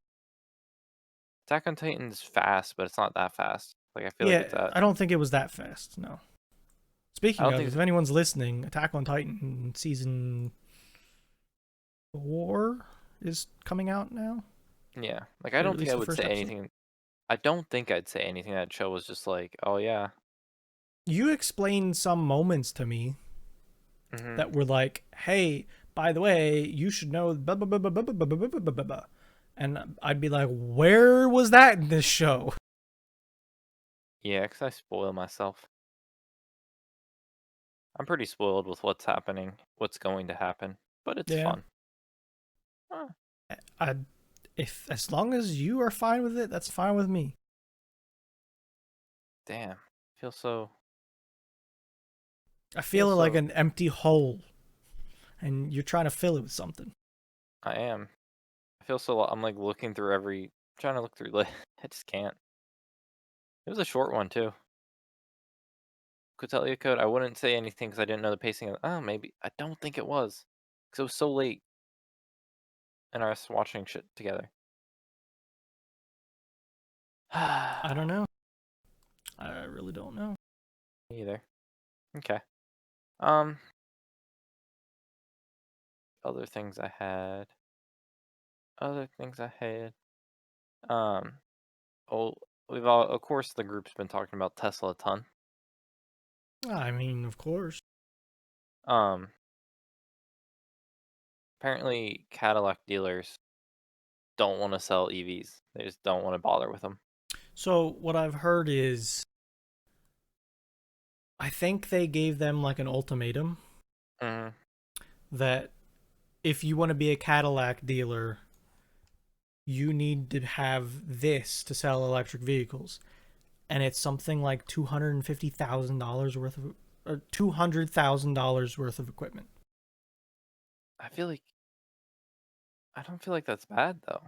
Attack on Titan's fast, but it's not that fast. Like I feel like Yeah, it's at. I don't think it was that fast. No. I Speaking don't of, think if it's. anyone's listening, Attack on Titan season 4 is coming out now. Yeah, like I They don't think released I the would first say episode. anything. I don't think I'd say anything that show was just like, oh yeah. You explained some moments to me Hmm. that were like, "Hey, by the way, you should know blah blah blah blah blah blah blah blah blah blah blah." And I'd be like, "Where was that in this show?" Yeah, because I spoil myself. I'm pretty spoiled with what's happening, what's going to happen, but it's Yeah. fun. Huh, I if as long as you are fine with it, that's fine with me. damn, feel so. I Feel feel like so. an empty hole and you're trying to fill it with something. I am. I feel so. I'm like looking through every. Trying to look through. Like, I just can't. It was a short one too. Quitelia Code. I wouldn't say anything because I didn't know the pacing of. Oh, maybe. I don't think it was because it was so late and I was watching shit together. I don't know. I really don't know. Me either. Okay. Um, other things I had. Other things I had. Um, oh, we've all, of course, the group's been talking about Tesla a ton. I mean, of course. Um, apparently Cadillac dealers don't want to sell EVs. They just don't want to bother with them. So what I've heard is, I think they gave them like an ultimatum Hmm. that if you want to be a Cadillac dealer, you need to have this to sell electric vehicles, and it's something like $250,000 worth of, or $200,000 worth of equipment. I feel like I don't feel like that's bad though.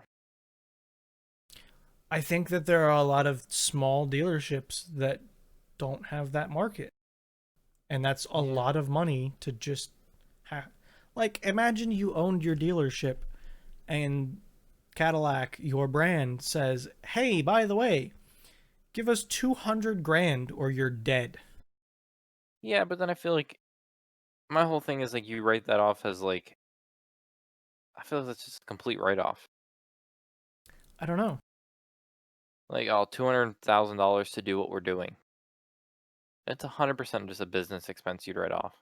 I think that there are a lot of small dealerships that don't have that market, and that's a Yeah. lot of money to just have. Like, imagine you owned your dealership and Cadillac, your brand, says, "Hey, by the way, give us 200 grand or you're dead." Yeah, but then I feel like my whole thing is like you write that off as like I feel like that's just a complete write off. I don't know. Like, oh, $200,000 to do what we're doing. It's 100% just a business expense you'd write off.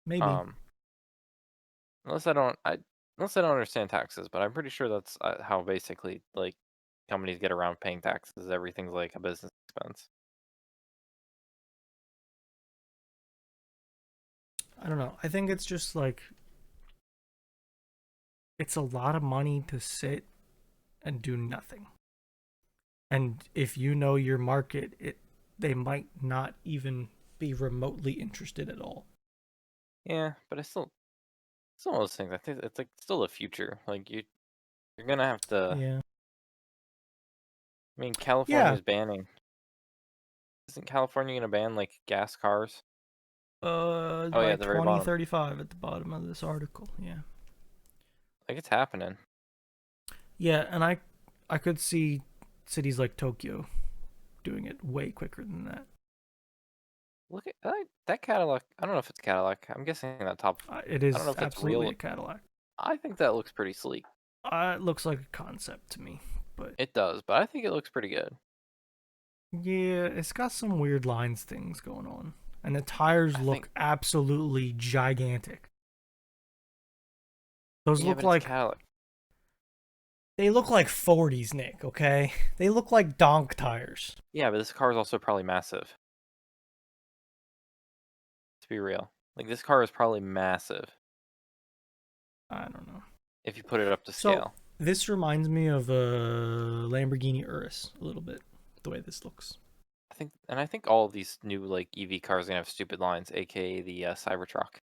Maybe. Um, unless I don't, unless I don't understand taxes, but I'm pretty sure that's how basically like companies get around paying taxes. Everything's like a business expense. I don't know. I think it's just like it's a lot of money to sit and do nothing. And if you know your market, it they might not even be remotely interested at all. Yeah, but it's one of those things. I think it's like still the future. Like you're gonna have to. Yeah. I mean, Yeah. California's banning. Isn't California gonna ban like gas cars? Oh yeah, By at the very bottom. 2035 at the bottom of this article. Yeah. Like it's happening. Yeah, and I could see cities like Tokyo doing it way quicker than that. Look at that Cadillac. I don't know if it's Cadillac. I'm guessing that top. It I don't know is if it's absolutely real. a Cadillac. I think that looks pretty sleek. It looks like a concept to me, but It does, but I think it looks pretty good. yeah, it's got some weird lines things going on, and the tires I think, look absolutely gigantic. Those yeah, look but it's like Cadillac. they look like 40s, Nick. Okay, they look like donk tires. Yeah, but this car is also probably massive. To be real, like this car is probably massive I don't know. if you put it up to So scale. this reminds me of a Lamborghini Urus a little bit, the way this looks. I think all of these new like EV cars are gonna have stupid lines, aka the Cybertruck.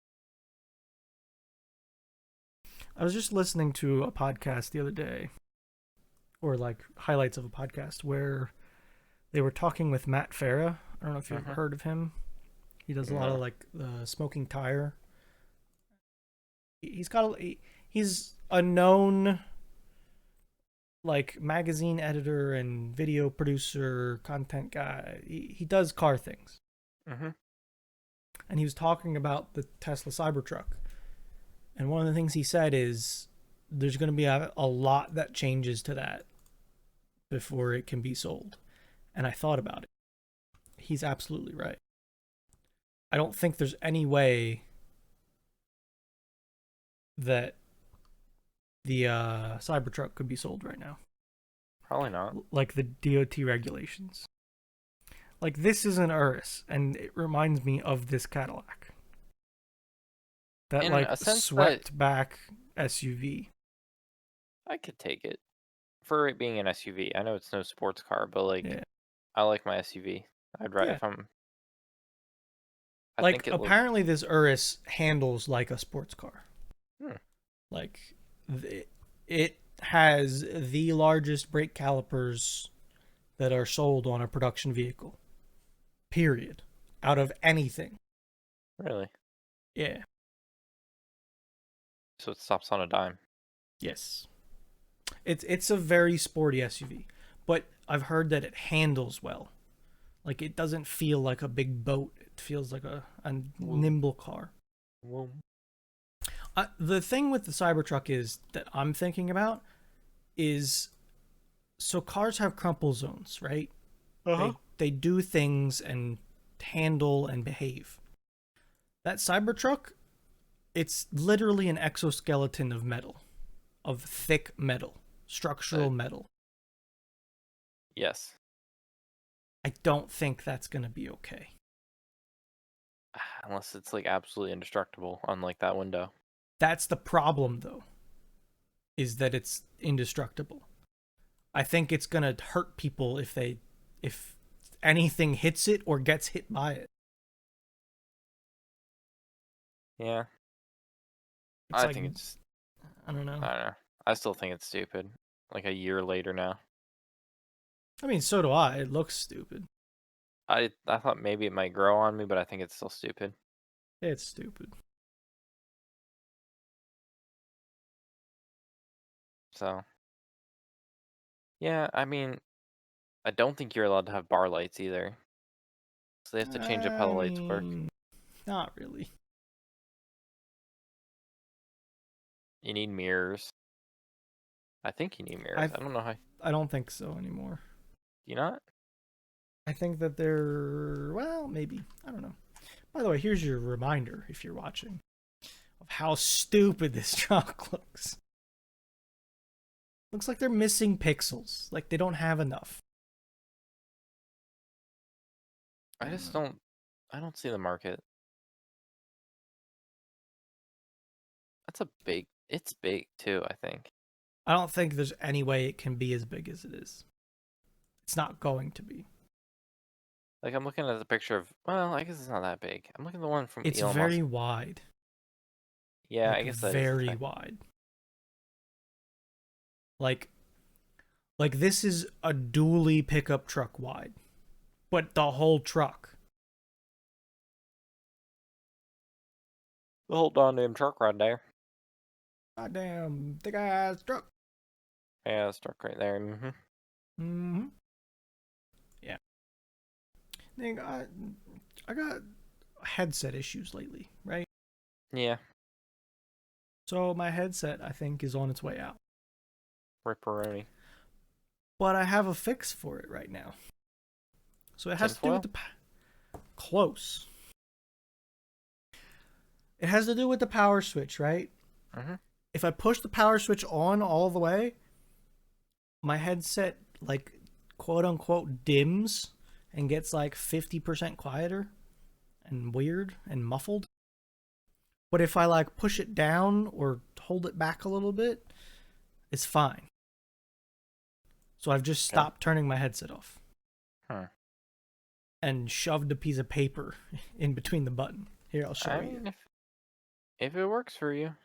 I was just listening to a podcast the other day, or like highlights of a podcast where they were talking with Matt Farah. I don't know if you've ever Mm-hmm. heard of him. He does a lot of No. like the smoking tire. He's got he's a known like magazine editor and video producer, content guy. He does car things. Mm-hmm. And he was talking about the Tesla Cybertruck. And one of the things he said is there's going to be a lot that changes to that before it can be sold. And I thought about it. He's absolutely right. I don't think there's any way that the Cybertruck could be sold right now. Probably not. Like the DOT regulations. Like this is an Urus, and it reminds me of this Cadillac. That In like a sense that swept back SUV. I could take it for it being an SUV. I know it's no sports car, but like Yeah. I like my SUV. I'd rather Yeah. if I'm. I Like think it looks. apparently this Urus handles like a sports car. Hmm, Like it has the largest brake calipers that are sold on a production vehicle. Period. Out of anything. really. Yeah. So it stops on a dime. Yes. It's a very sporty SUV, but I've heard that it handles well. Like it doesn't feel like a big boat. It feels like a Woo, nimble car. woo. The thing with the Cybertruck is that I'm thinking about is so cars have crumple zones, right? Uh-huh. They do things and handle and behave. That Cybertruck, it's literally an exoskeleton of metal, of thick metal, Uh, structural metal. yes. I don't think that's going to be okay. Unless it's like absolutely indestructible, unlike that window. That's the problem though, is that it's indestructible. I think it's going to hurt people if anything hits it or gets hit by it. Yeah. It's I like think it's I don't know. I don't know. I still think it's stupid. Like a year later now. I mean, so do I. It looks stupid. I thought maybe it might grow on me, but I think it's still stupid. It's stupid. So yeah, I mean, I don't think you're allowed to have bar lights either. So they have to change up how the I lights work. mean, not really. You need mirrors. I think you need mirrors. I I don't know how. I don't think so anymore. Do you not? I think that they're well, maybe. I don't know. By the way, here's your reminder if you're watching of how stupid this truck looks. Looks like they're missing pixels. Like they don't have enough. I just don't. I don't see the market. That's a big. It's big too, I think. I don't think there's any way it can be as big as it is. It's not going to be. Like I'm looking at the picture of. Well, I guess it's not that big. I'm looking at the one from It's Elon Musk. very wide. Yeah, I Like guess that is the very thing. wide. Like this is a dually pickup truck wide. But the whole truck. The whole damn truck right there. Goddamn thick ass truck. Yeah, it's truck right there. Mm-hmm. Yeah. I got headset issues lately, right? Yeah, So my headset, I think, is on its way out. ripperoni. But I have a fix for it right now. So it has to do with Tinfoil? the close. It has to do with the power switch, right? Mm-hmm. If I push the power switch on all the way, my headset like quote unquote dims and gets like 50% quieter and weird and muffled. But if I like push it down or hold it back a little bit, it's fine. So I've just Okay. stopped turning my headset off Huh. and shoved a piece of paper in between the button. Here, I'll show I you. mean, if it works for you.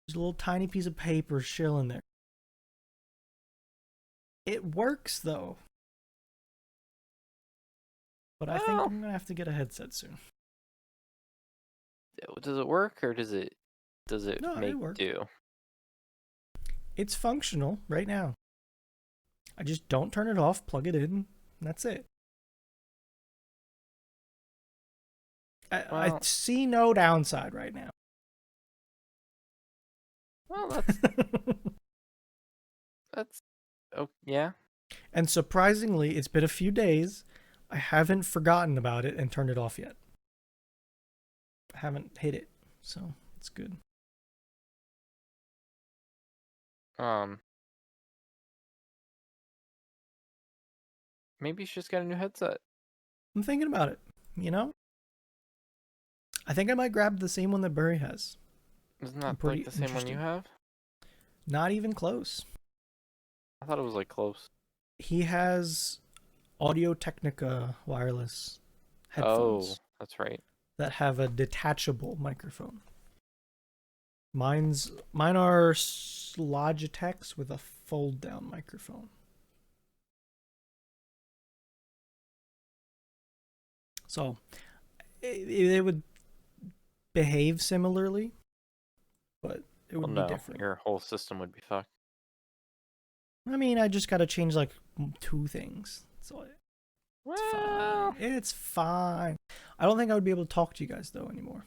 There's a little tiny piece of paper chilling there. It works though. But I think Well, I'm gonna have to get a headset soon. does it work or does it No, it make works. do? It's functional right now. I just don't turn it off, plug it in, and that's it. I Well, see no downside right now. well, that's oh yeah. And surprisingly, it's been a few days. I haven't forgotten about it and turned it off yet. I haven't hit it, so it's good. Um, maybe you should just get a new headset. I'm thinking about it, you know? I think I might grab the same one that Burry has. Isn't I'm that like pretty the same one you interested. have? Not even close. I thought it was like close. He has Audio Technica wireless Oh, headphones that's right. that have a detachable microphone. Mine are Logitechs with a fold down microphone. So it would behave similarly, but it Well, would be no, different. your whole system would be fucked. I mean, I just gotta change like two things. So it's fine. Well, It's fine. I don't think I would be able to talk to you guys though anymore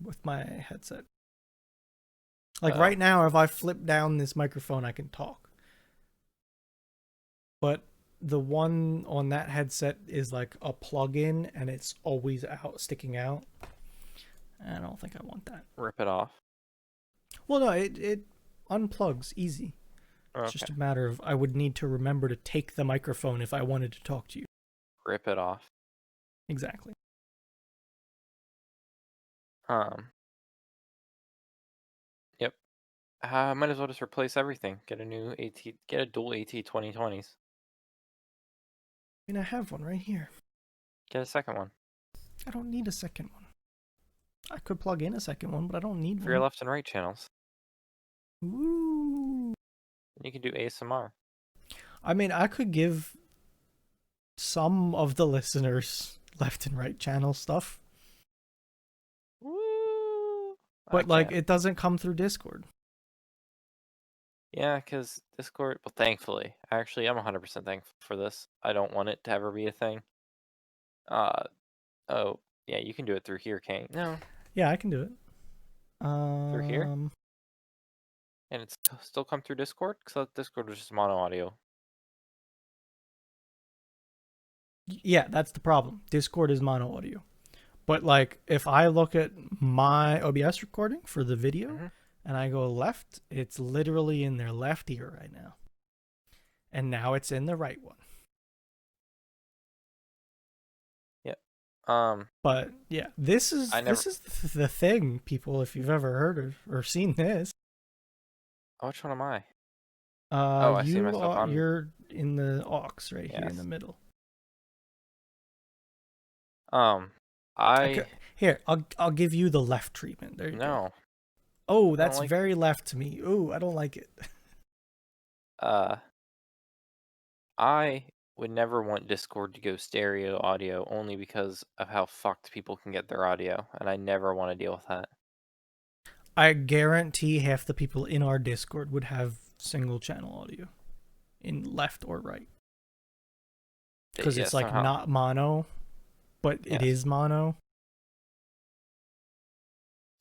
with my headset. Like oh, right now, if I flip down this microphone, I can talk. But the one on that headset is like a plug-in and it's always out, sticking out. I don't think I want that. rip it off. Well, no, it unplugs easy. It's Okay, just a matter of I would need to remember to take the microphone if I wanted to talk to you. rip it off. Exactly. Um, yep. I might as well just replace everything. Get a new AT, get a dual AT 2020s. I mean, I have one right here. Get a second one I don't need a second one. I could plug in a second one, but I don't need for your one. left and right channels. Ooh. And you can do ASMR. I mean, I could give some of the listeners left and right channel stuff, Woo! I but like can't. it doesn't come through Discord. Yeah, because Discord, well, thankfully, actually, I'm 100% thankful for this. I don't want it to ever be a thing. Uh, oh, yeah, you can do it through here, can't you? No, Yeah, I can do it. through here? Um, And it's still come through Discord? Because Discord is just mono audio. yeah, that's the problem. Discord is mono audio. But like if I look at my OBS recording for the video Mm-hmm. and I go left, it's literally in their left ear right now. And now it's in the right one. Yep. But yeah, this I is never. this is the thing, people. If you've ever heard of or seen this, Oh, which one am I? Oh, I see you myself are on. you're in the aux right here in the Yes. middle. Um, I could, I. here, I'll give you the left treatment. There you go. No, Oh, I don't that's like it. very left to me. Oh, I don't like it. Uh, I would never want Discord to go stereo audio only because of how fucked people can get their audio, and I never want to deal with that. I guarantee half the people in our Discord would have single channel audio in left or right because Yeah, it's like somehow. not mono, but it Yes. is mono.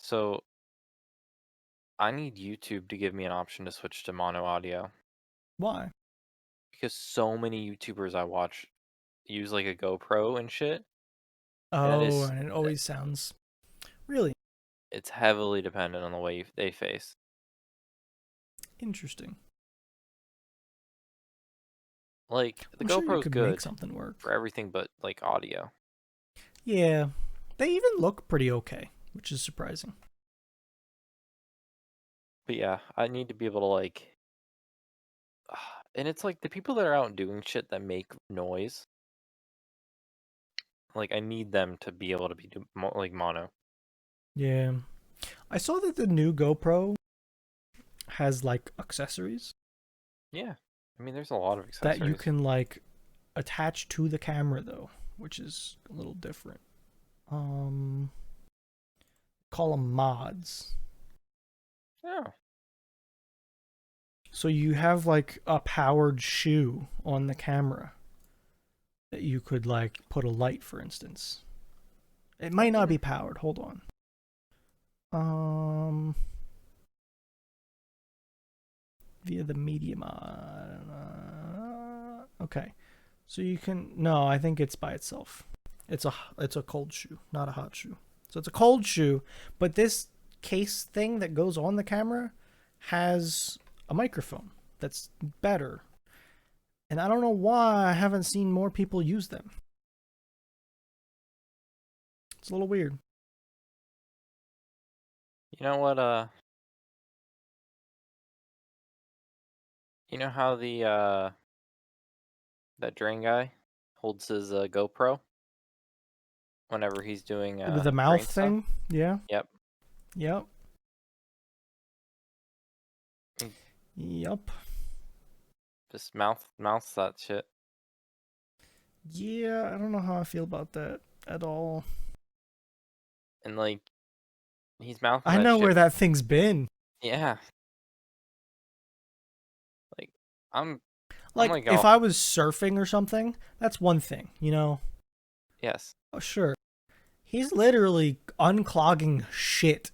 So I need YouTube to give me an option to switch to mono audio Why? because so many YouTubers I watch use like a GoPro and shit, and that Oh, is and it always sounds really it's heavily dependent on the way they face. interesting. Like the I'm sure you GoPro is could make good something for work. everything but like audio. Yeah, they even look pretty okay, which is surprising. But yeah, I need to be able to like and it's like the people that are out doing shit that make noise, like I need them to be able to be like mono. Yeah, I saw that the new GoPro has like accessories Yeah. I mean there's a lot of that you accessories. can like attach to the camera though, which is a little different. Um, call them mods. Yeah. So you have like a powered shoe on the camera that you could like put a light, for instance. It might not be powered. Hold on. Um, via the media mod. Okay, so you can. No, I think it's by itself. It's a cold shoe, not a hot shoe. So it's a cold shoe, but this case thing that goes on the camera has a microphone that's better. And I don't know why I haven't seen more people use them. It's a little weird. You know what you know how the that drain guy holds his GoPro whenever he's doing With the mouth drain stuff? thing, yeah, Yep. yep, Mm, yep. just mouths that shit. Yeah, I don't know how I feel about that at all. And like he's mouthing I that know shit. where that thing's been. Yeah. Like I'm I'm Like like, if oh, I was surfing or something, that's one thing, you know. yes, Oh sure. He's literally unclogging shit.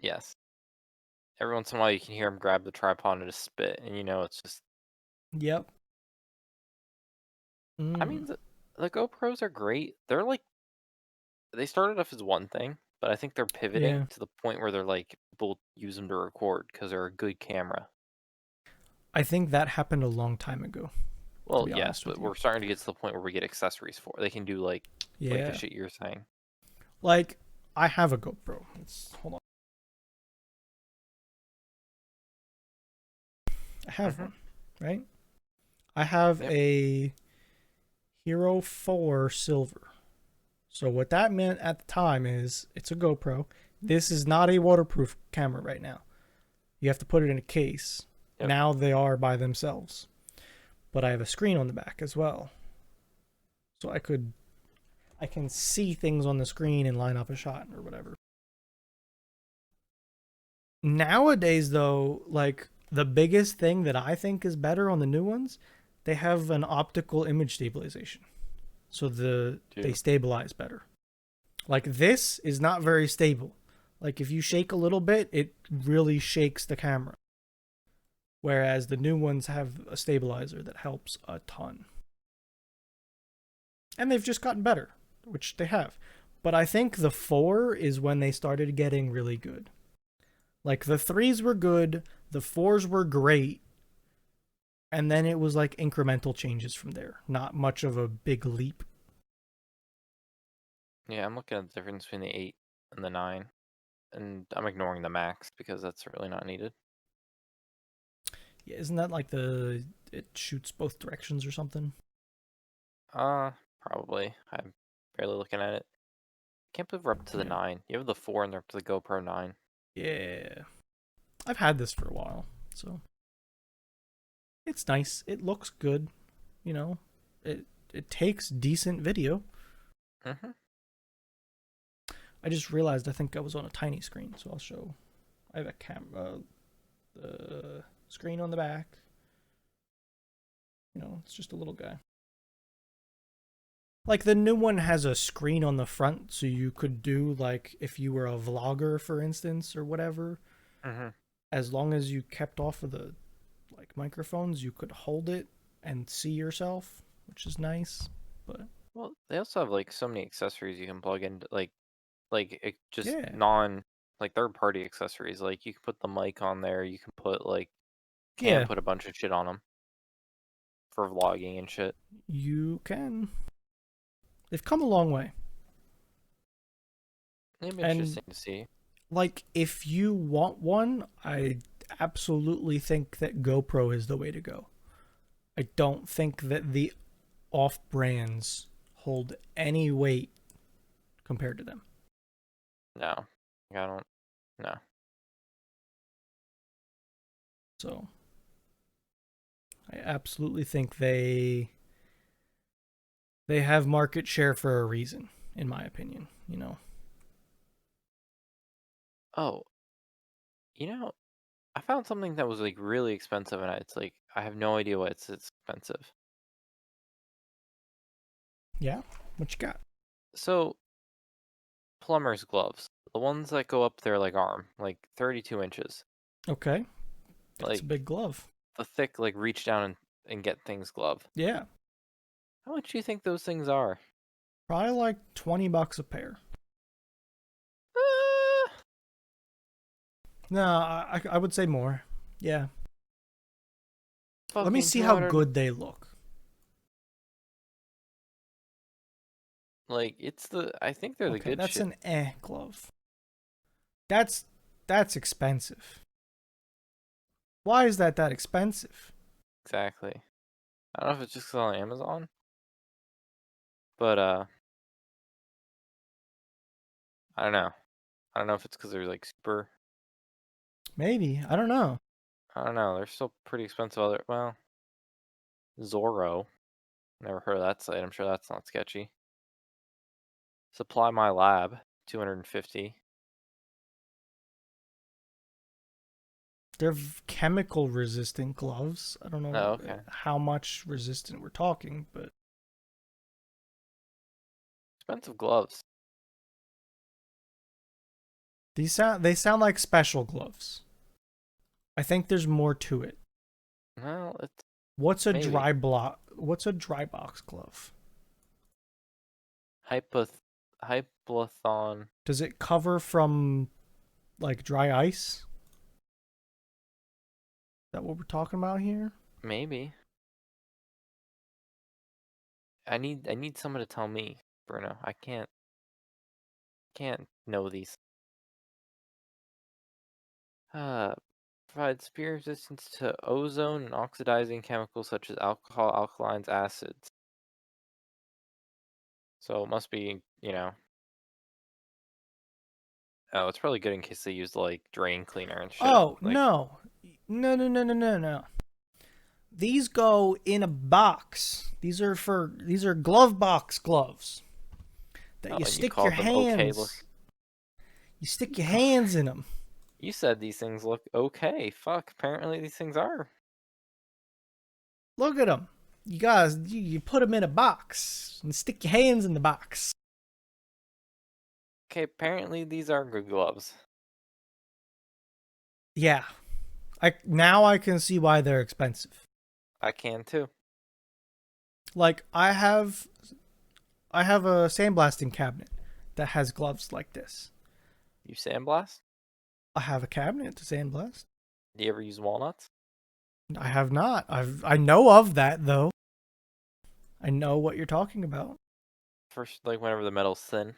yes. Every once in a while, you can hear him grab the tripod and just spit, and it's just. Yep. I mean, Mm. the GoPros are great. They started off as one thing, but I think they're pivoting Yeah. to the point where they're like people use them to record because they're a good camera. I think that happened a long time ago, to Well, be yes, honest with but you. we're starting to get to the point where we get accessories for. They can do like the Yeah. shit you're saying. Like I have a GoPro. Hold on. I have Hmm. one, right? I have Yep. a Hero 4 Silver. So what that meant at the time is it's a GoPro. This is not a waterproof camera right now. You have to put it in a case. Yep. Now they are by themselves. But I have a screen on the back as well. So I can see things on the screen and line up a shot or whatever. Nowadays though, like the biggest thing that I think is better on the new ones, they have an optical image stabilization. So they Do. stabilize better. Like this is not very stable. Like if you shake a little bit, it really shakes the camera. Whereas the new ones have a stabilizer that helps a ton. And they've just gotten better, which they have. But I think the 4 is when they started getting really good. Like the 3s were good, the 4s were great, and then it was like incremental changes from there. Not much of a big leap. Yeah, I'm looking at the difference between the 8 and the 9, and I'm ignoring the Max because that's really not needed. Yeah, isn't that like the it shoots both directions or something? Uh, Probably. I'm barely looking at it. Can't believe we're up to the Yeah. 9. You have the 4 and they're up to the GoPro 9. Yeah. I've had this for a while, so it's nice. It looks good, you know. It it takes decent video. Mm-hmm. I just realized I think I was on a tiny screen, so I'll show. I have a the screen on the back. You know, it's just a little guy. Like the new one has a screen on the front, so you could do like if you were a vlogger, for instance, or whatever. Mm-hmm. As long as you kept off of the like microphones, you could hold it and see yourself, which is nice. But Well, they also have like so many accessories you can plug into, like it just yeah, like third party accessories. Like you can put the mic on there. You can put yeah, put a bunch of shit on them for vlogging and shit. you can. They've come a long way. It'd be And interesting to see. like if you want one, I absolutely think that GoPro is the way to go. I don't think that the off brands hold any weight compared to them. No, I don't. No. So I absolutely think they have market share for a reason, in my opinion. You know. Oh, you know, I found something that was like really expensive, and it's like I have no idea why it's expensive. Yeah. What you got? So plumber's gloves, the ones that go up their like arm, like 32 inches, Okay. That's a like big glove. the thick like reach down and get things glove. Yeah. How much do you think those things are? Probably like $20 a pair. Uh, No, I would say more. Yeah. Let me Fucking see how 200. good they look. Like I think they're the Okay, good that's shit. an glove. That's that's expensive. Why is that expensive? Exactly. I don't know if it's just 'cause on Amazon, but I don't know. I don't know if it's because they're like super. Maybe. I don't know. I don't know. They're still pretty expensive. Well, Zorro. Never heard of that site. I'm sure that's not sketchy. Supply My Lab, 250. They're chemical resistant gloves. I don't Oh, know okay. how much resistant we're talking, but Expensive gloves. they sound like special gloves. I think there's more to it. Well, it's What's a maybe. dry block? What's a dry box glove? Hypoth Hyplathon. Does it cover from like dry ice? Is that what we're talking about here? Maybe. I need someone to tell me, Bruno. I can't know these. Uh, Provides spear resistance to ozone and oxidizing chemicals such as alcohol, alkalines, acids. So it must be, oh, it's probably good in case they use like drain cleaner and shit. Oh Like, no, no, no, no, no, no, no. These go in a box. These are glove box gloves that oh, you and you stick your called them okay. Look, hands. You stick your hands in them. you said these things look okay. Fuck, apparently these things are. Look at them. You guys, you put them in a box and stick your hands in the box. Okay, apparently these are good gloves. Yeah, I can see why they're expensive. I can too. Like I have a sandblasting cabinet that has gloves like this. You sandblast? I have a cabinet to sandblast. Do you ever use walnuts? I have not. I know of that though. I know what you're talking about. First, like whenever the metal's thin.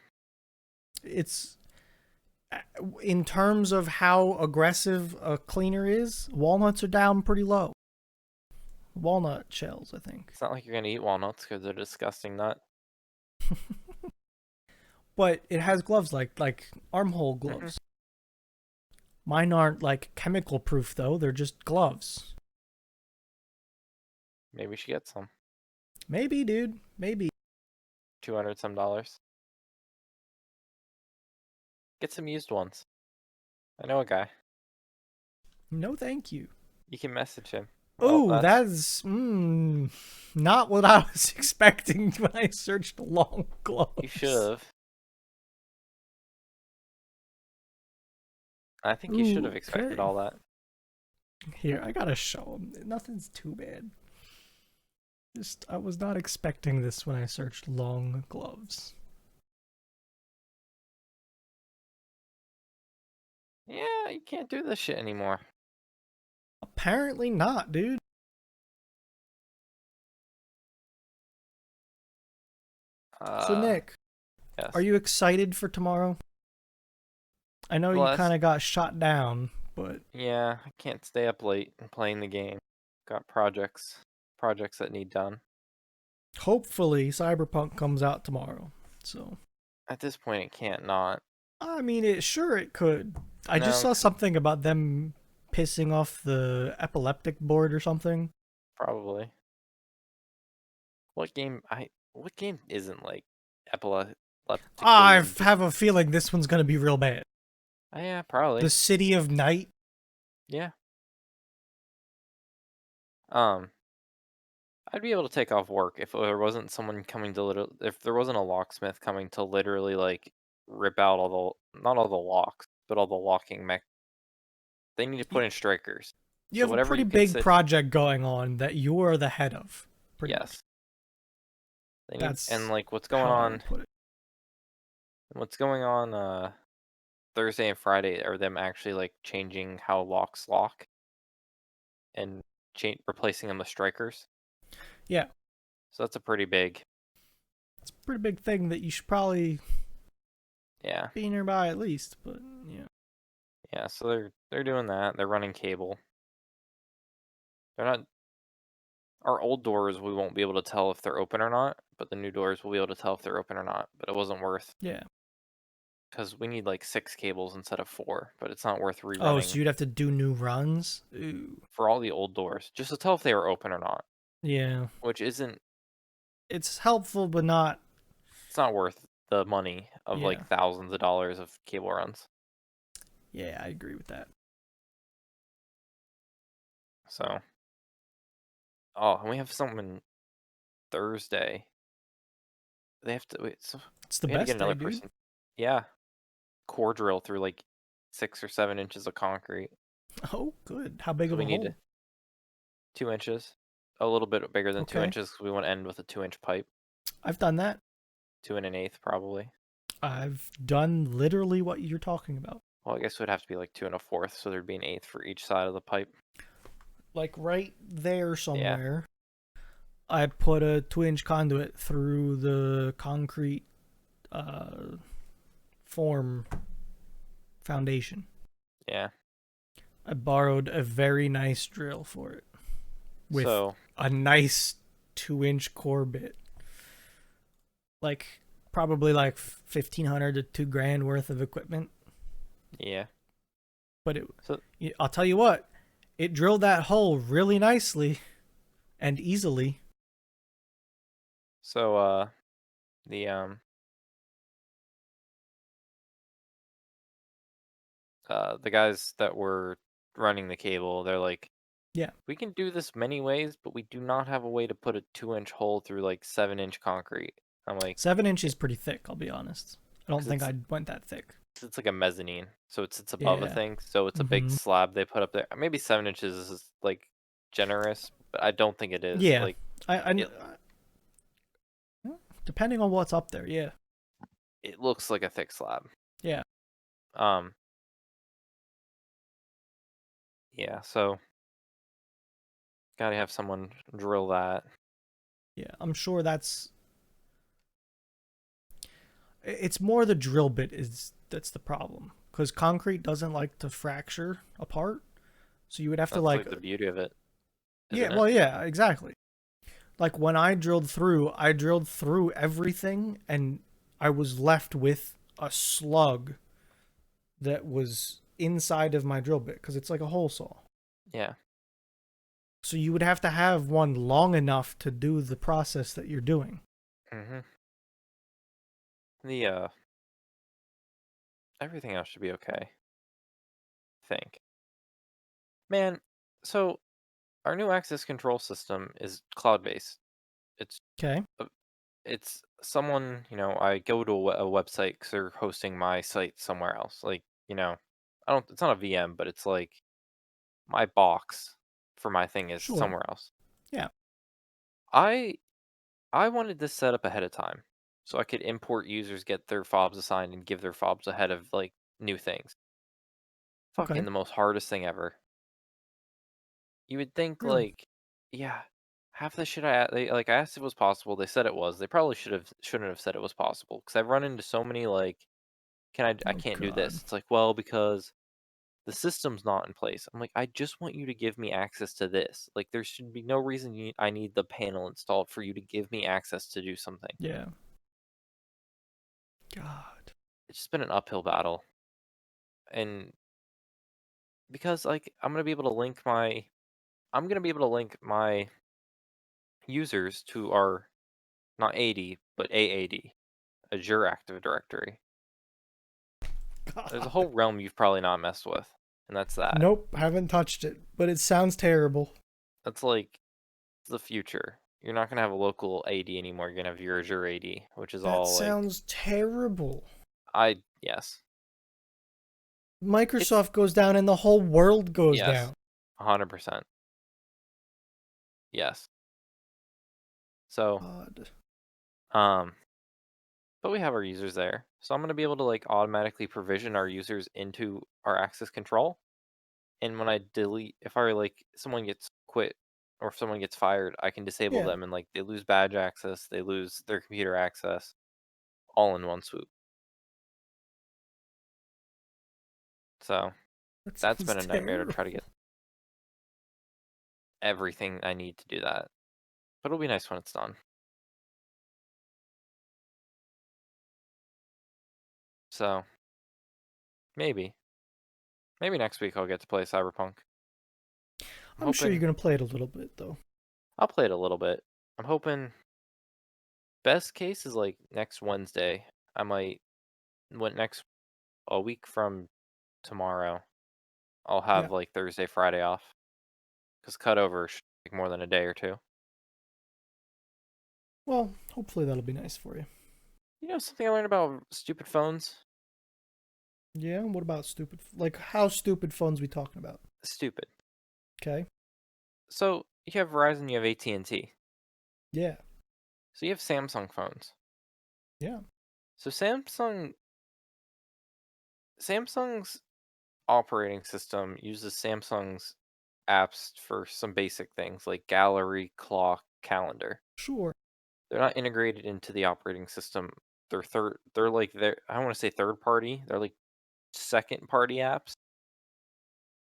It's in terms of how aggressive a cleaner is, walnuts are down pretty low. Walnut shells, I think. It's not like you're gonna eat walnuts because they're a disgusting nut. But it has gloves like armhole Hmm. gloves. Mine aren't like chemical proof though, they're just gloves. Maybe we should get some. Maybe, dude. Maybe. 200 some dollars. Get some used ones. I know a guy. No, thank you. You can message him. Well, Oh, that's that's not what I was expecting when I searched long you should gloves. have. I think you should have Ooh, expected okay. all that. Here, I gotta show them. Nothing's too bad. Just, I was not expecting this when I searched long gloves. Yeah, you can't do this shit anymore. Apparently not, dude. So, Uh, Nick, are yes. you excited for tomorrow? I know you Bless. kind of got shot down, but Yeah, I can't stay up late and playing the game. Got projects that need done. hopefully Cyberpunk comes out tomorrow. So, At this point, it can't not. I mean, it could. I just No, saw something about them pissing off the epileptic board or something. probably. What game isn't like I epileptically induced? have a feeling this one's gonna be real bad. Oh, yeah, The probably. City of Night. Yeah. Um, I'd be able to take off work if there wasn't someone coming to if there wasn't a locksmith coming to literally like rip out all not all the locks, but all the locking mech. They need to Y- put in strikers. You So have a whatever pretty you can big sit, project going on that you're the head of, pretty much. yes. They need and That's like how I would put it. what's going on Thursday and Friday are them actually like changing how locks lock and replacing them with strikers. Yeah, So that's a pretty big, it's a pretty big thing that you should probably yeah. be nearby at least. But yeah, Yeah, so they're doing that. They're running cable. They're not our old doors we won't be able to tell if they're open or not, but the new doors we'll be able to tell if they're open or not. But it wasn't worth yeah. because we need like 6 cables instead of 4, but it's not worth Oh, so rerunning you'd have to do new runs. Ooh, for all the old doors just to tell if they were open or not, yeah. which isn't It's helpful, but not. it's not worth the money of Yeah, like thousands of dollars of cable runs. yeah. I agree with that. So, oh, and we have something Thursday. They have to wait, so It's the we had to get best day, another dude. person. Yeah, core drill through like 6 or 7 inches of concrete. Oh, good. How big So of we a need hole? 2 inches, a little bit bigger than two Okay. inches because we want to end with a 2 inch pipe, I've done that. 2 and an eighth probably. I've done literally what you're talking about. Well, I guess it would have to be like 2 and a fourth, so there'd be an eighth for each side of the pipe. Like right there Yeah, somewhere, I put a 2 inch conduit through the concrete uh, form foundation. yeah. I borrowed a very nice drill for it with So a nice 2 inch core bit. Like probably like 1,500 to 2 grand worth of equipment. yeah. But So I'll tell you what, it drilled that hole really nicely and easily. so the the guys that were running the cable, they're like, Yeah. we can do this many ways, but we do not have a way to put a 2 inch hole through like 7 inch concrete. I'm like, 7 inches pretty thick, I'll be honest. I don't because think I went that thick. it's like a mezzanine, so it's above a Yeah. thing, so it's a big Mm-hmm. slab they put up there. Maybe 7 inches is like generous, but I don't think it is. Yeah. Like I it depending on what's up there, yeah. it looks like a thick slab. Yeah. Um, yeah, so gotta have someone drill that. Yeah. I'm sure it's more the drill bit that's the problem cuz concrete doesn't like to fracture apart. So you would have to That's like like the beauty of it, yeah, isn't it? well yeah, exactly. Like when I drilled through everything and I was left with a slug that was inside of my drill bit because it's like a hole saw. Yeah. So you would have to have one long enough to do the process that you're doing. Mhm. The everything else should be okay, I think. Man, so our new access control system is cloud-based. It's Okay. uh, it's someone, I go to a website because they're hosting my site somewhere else. Like, I don't, it's not a VM, but it's like my box for my thing is Sure. somewhere else. Yeah. I I wanted this set up ahead of time so I could import users, get their fobs assigned, and give their fobs ahead of like new things. Fucking Okay. the most hardest thing ever. You would think Really? like, yeah, half the shit I asked if it was possible. They said it was. They probably shouldn't have said it was possible because I've run into so many like, I Oh can't do God. this. It's like, well, because the system's not in place. I'm like, I just want you to give me access to this. Like, there should be no reason I need the panel installed for you to give me access to do something. Yeah. God. It's just been an uphill battle, and because like I'm gonna be able to link my users to our not AD but AAD, Azure Active Directory. There's a God. whole realm you've probably not messed with, and that's that. Nope. Haven't touched it, but it sounds terrible. That's like the future. You're not gonna have a local AD anymore. You're gonna have your Azure AD, which is That all like sounds terrible. yes, it's Microsoft goes down and the whole world goes yes, down. 100%, yes. So God. um, but we have our users there, so I'm gonna be able to like automatically provision our users into our access control. And when I delete, if I like someone gets quit or if someone gets fired, I can disable Yeah. them and like they lose badge access, they lose their computer access, all in one swoop. So That that's sounds been a nightmare to try to terrible. get everything I need to do that. But it'll be nice when it's done. So maybe, maybe next week I'll get to play Cyberpunk. I'm I'm sure you're hoping gonna play it a little bit though. I'll play it a little bit. I'm hoping best case is like next Wednesday. I might went next a week from tomorrow. I'll Yeah. have like Thursday, Friday off because cutover should take more than a day or two. Well, hopefully that'll be nice for you. You know something I learned about stupid phones? Yeah, what about stupid? Like, how stupid phones we talking about? Stupid. Okay. So you have Verizon, you have AT&T. Yeah. So you have Samsung phones. Yeah. So Samsung's operating system uses Samsung's apps for some basic things like gallery, clock, calendar. Sure. They're not integrated into the operating system. They're like I don't want to say third party. They're like second party apps.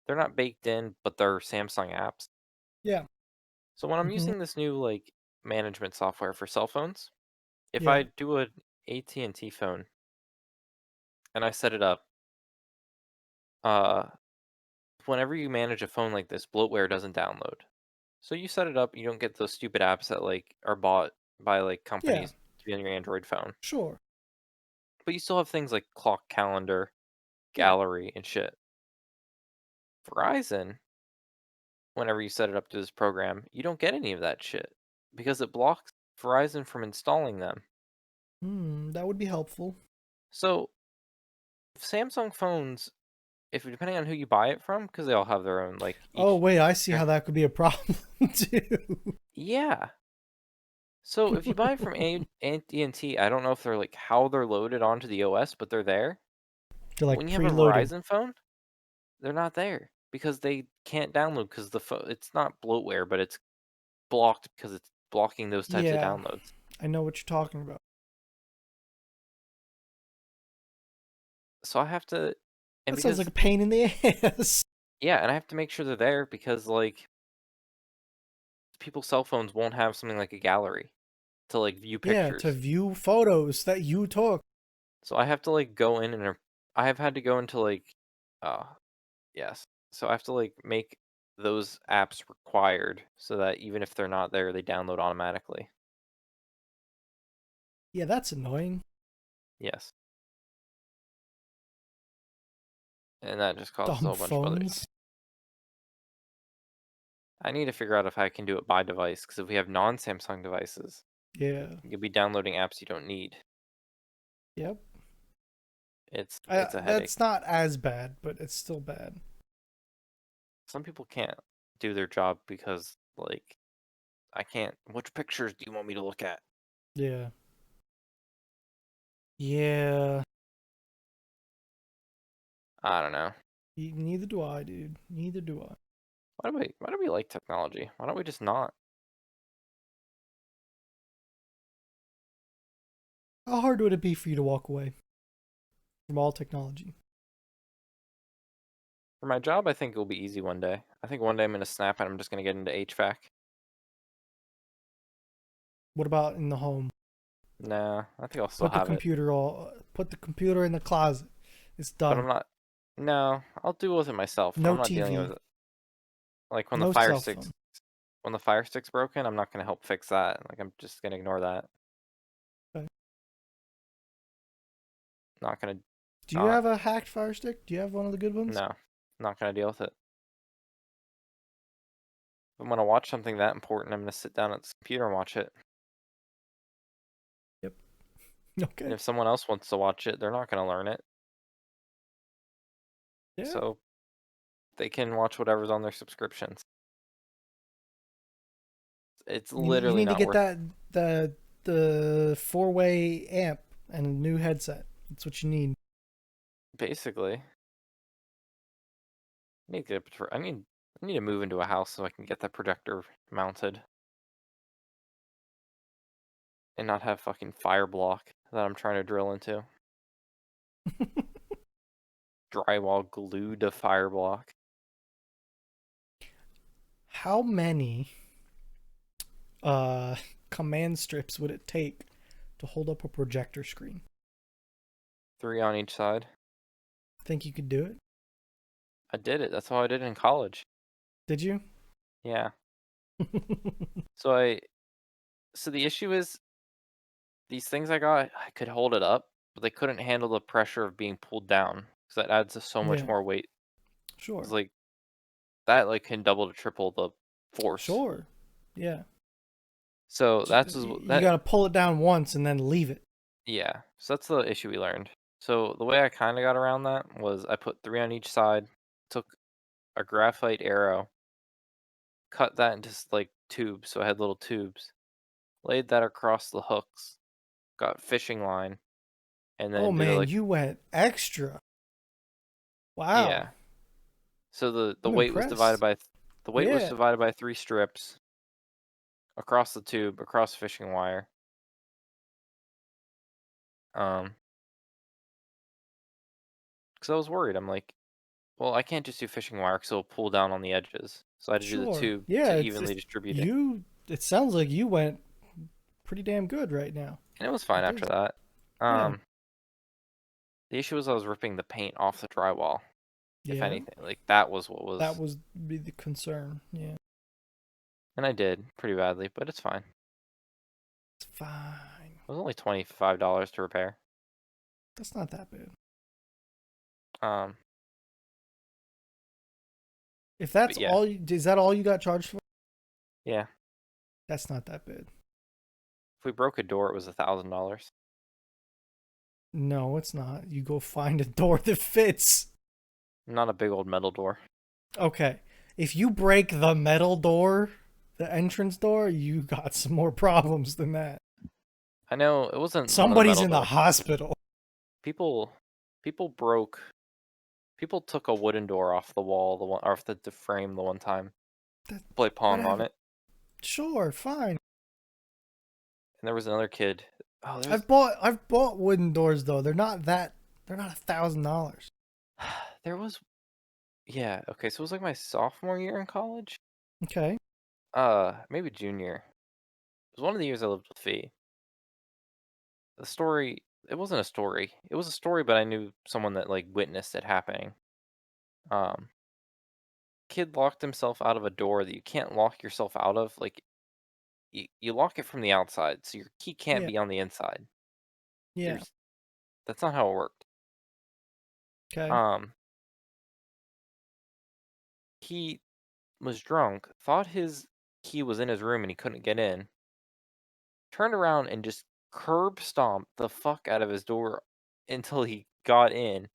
They're not baked in, but they're Samsung apps. Yeah. So when I'm Mm-hmm. using this new like management software for cell phones, if Yeah. I do an AT&T phone and I set it up, uh whenever you manage a phone like this, bloatware doesn't download. So you set it up, you don't get those stupid apps that like are bought by like Yeah. companies to be on your Android phone. Sure. But you still have things like clock, calendar, Yeah. gallery, and shit. Verizon, whenever you set it up to this program, you don't get any of that shit because it blocks Verizon from installing them. That would be helpful. So Samsung phones, if depending on who you buy it from, because they all have their own like Oh each. wait, I see how that could be a problem too. Yeah. So if you buy it from AT&T, I don't know if they're like how they're loaded onto the OS, but they're there. They're But like when you have a preloaded. Verizon phone, they're not there because they can't download because it's not bloatware, but it's blocked because it's blocking those types of Yeah, downloads. I know what you're talking about. So I have to, and That sounds like because a pain in the ass. yeah, and I have to make sure they're there because like people's cell phones won't have something like a gallery to like view Yeah, to pictures. view photos that you took. So I have to like go in and I have had to go into like uh yes. So I have to like make those apps required so that even if they're not there, they download automatically. Yeah, that's annoying. Yes. And that just causes a Dumb whole bunch of other phones. I need to figure out if I can do it by device because if we have non-Samsung devices, Yeah. you'll be downloading apps you don't need. Yep. It's a headache. That's not as bad, but it's still bad. Some people can't do their job because like I can't. Which pictures do you want me to look at? Yeah. Yeah. I don't know. Neither do I, dude. Neither do I. Why do we like technology? Why don't we just not? How hard would it be for you to walk away from all technology? For my job, I think it'll be easy one day. I think one day I'm gonna snap and I'm just gonna get into HVAC. What about in the home? Nah, I think I'll still have it. Put the computer in the closet. It's But I'm done. not. No, I'll deal with it myself. But No I'm not dealing with TV. it. Like No cell phone. when the fire stick's broken, I'm not gonna help fix that. Like I'm just gonna ignore that. Okay. Not gonna Do you not have a hacked Fire Stick? Do you have one of the good ones? no. Not gonna deal with it. If I'm gonna watch something that important, I'm gonna sit down at the computer and watch it. Yep. And Okay. if someone else wants to watch it, they're not gonna learn it. Yeah. So they can watch whatever's on their subscriptions. It's You literally need to not get worth the four-way amp and a new headset. That's what you need. basically. I need to move into a house so I can get that projector mounted and not have fucking fire block that I'm trying to drill into. Drywall glued to fire block. How many uh command strips would it take to hold up a projector screen? 3 on each side. Think you could do it? I did it. That's how I did it in college. Did you? Yeah. So I so the issue is these things I got, I could hold it up, but they couldn't handle the pressure of being pulled down because that adds so much Yeah, more weight. It's sure. like that like can double to triple the force. Sure. Yeah. So You gotta pull it down once and then leave it. yeah. So that's the issue we learned. So the way I kind of got around that was I put three on each side, took a graphite arrow, cut that into like tubes, so I had little tubes, laid that across the hooks, got fishing line, and Oh then did it man, like you went extra. Wow. yeah. So the I'm weight was divided impressed. by the weight was Yeah. divided by three strips across the tube, across fishing wire. Um, because I was worried. I'm like, well, I can't just do fishing wire because it'll pull down on the edges. So I had to do the Sure. tube Yeah, to it's evenly distribute it, you it sounds like you went pretty damn good right now. and it was fine Like after there's that. yeah. The issue was I was ripping the paint off the drywall. If Yeah. anything, like that was what That was, was be the concern. Yeah. and I did pretty badly, but it's fine. It's fine. It was only $25 to repair. That's not that bad. Um, If but that's yeah, all is that all you got charged for? yeah. That's not that bad. If we broke a door, it was $1,000. No, it's not. You go find a door that fits. Not a big old metal door. Okay. If you break the metal door, the entrance door, you got some more problems than that. I know it wasn't one of the Somebody's metal in the doors. hospital. People, people broke. People took a wooden door off the wall, the one or off the frame the one time. That, Play Pong on whatever. it, Sure, fine. and there was another kid. Oh, I've bought wooden doors though. They're not $1,000. there was. Yeah, okay. So it was like my sophomore year in college. Okay. Maybe junior. It was one of the years I lived with Fee. The story. It wasn't a story. It was a story, but I knew someone that like witnessed it happening. Um, Kid locked himself out of a door that you can't lock yourself out of. Like you lock it from the outside, so your key can't Yeah. be on the inside. Yeah. There's That's not how it worked. Okay. Um, he was drunk, thought his key was in his room and he couldn't get in. Turned around and just curb stomped the fuck out of his door until he got in.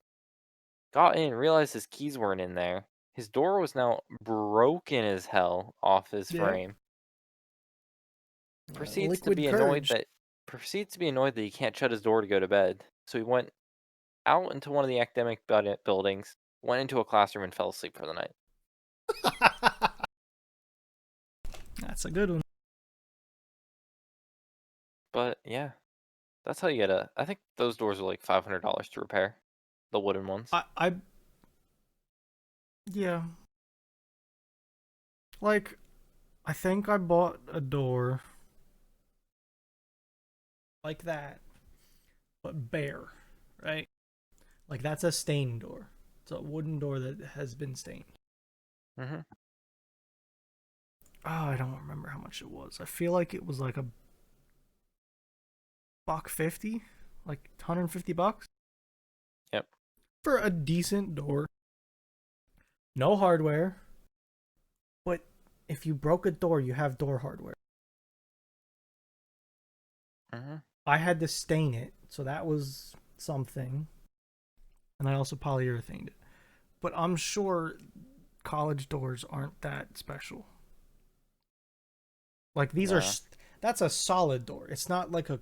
Got in, realized his keys weren't in there. His door was now broken as hell off his Yeah. frame. Proceeds to Liquid be annoyed courage. that he can't shut his door to go to bed. So he went out into one of the academic buildings, went into a classroom and fell asleep for the night. That's a good one. But yeah, that's how you get a. I think those doors are like $500 to repair, the wooden ones. I yeah. Like I think I bought a door like that, but bare, right? Like that's a stained door. It's a wooden door that has been stained. Mhm. Oh, I don't remember how much it was. I feel like it was like a buck 50, like $150 Yep. for a decent door. No hardware, but if you broke a door, you have door hardware. Mhm. I had to stain it, so that was something. And I also polyurethaned it. But I'm sure college doors aren't that special. Like these are No. that's a solid door. It's not like a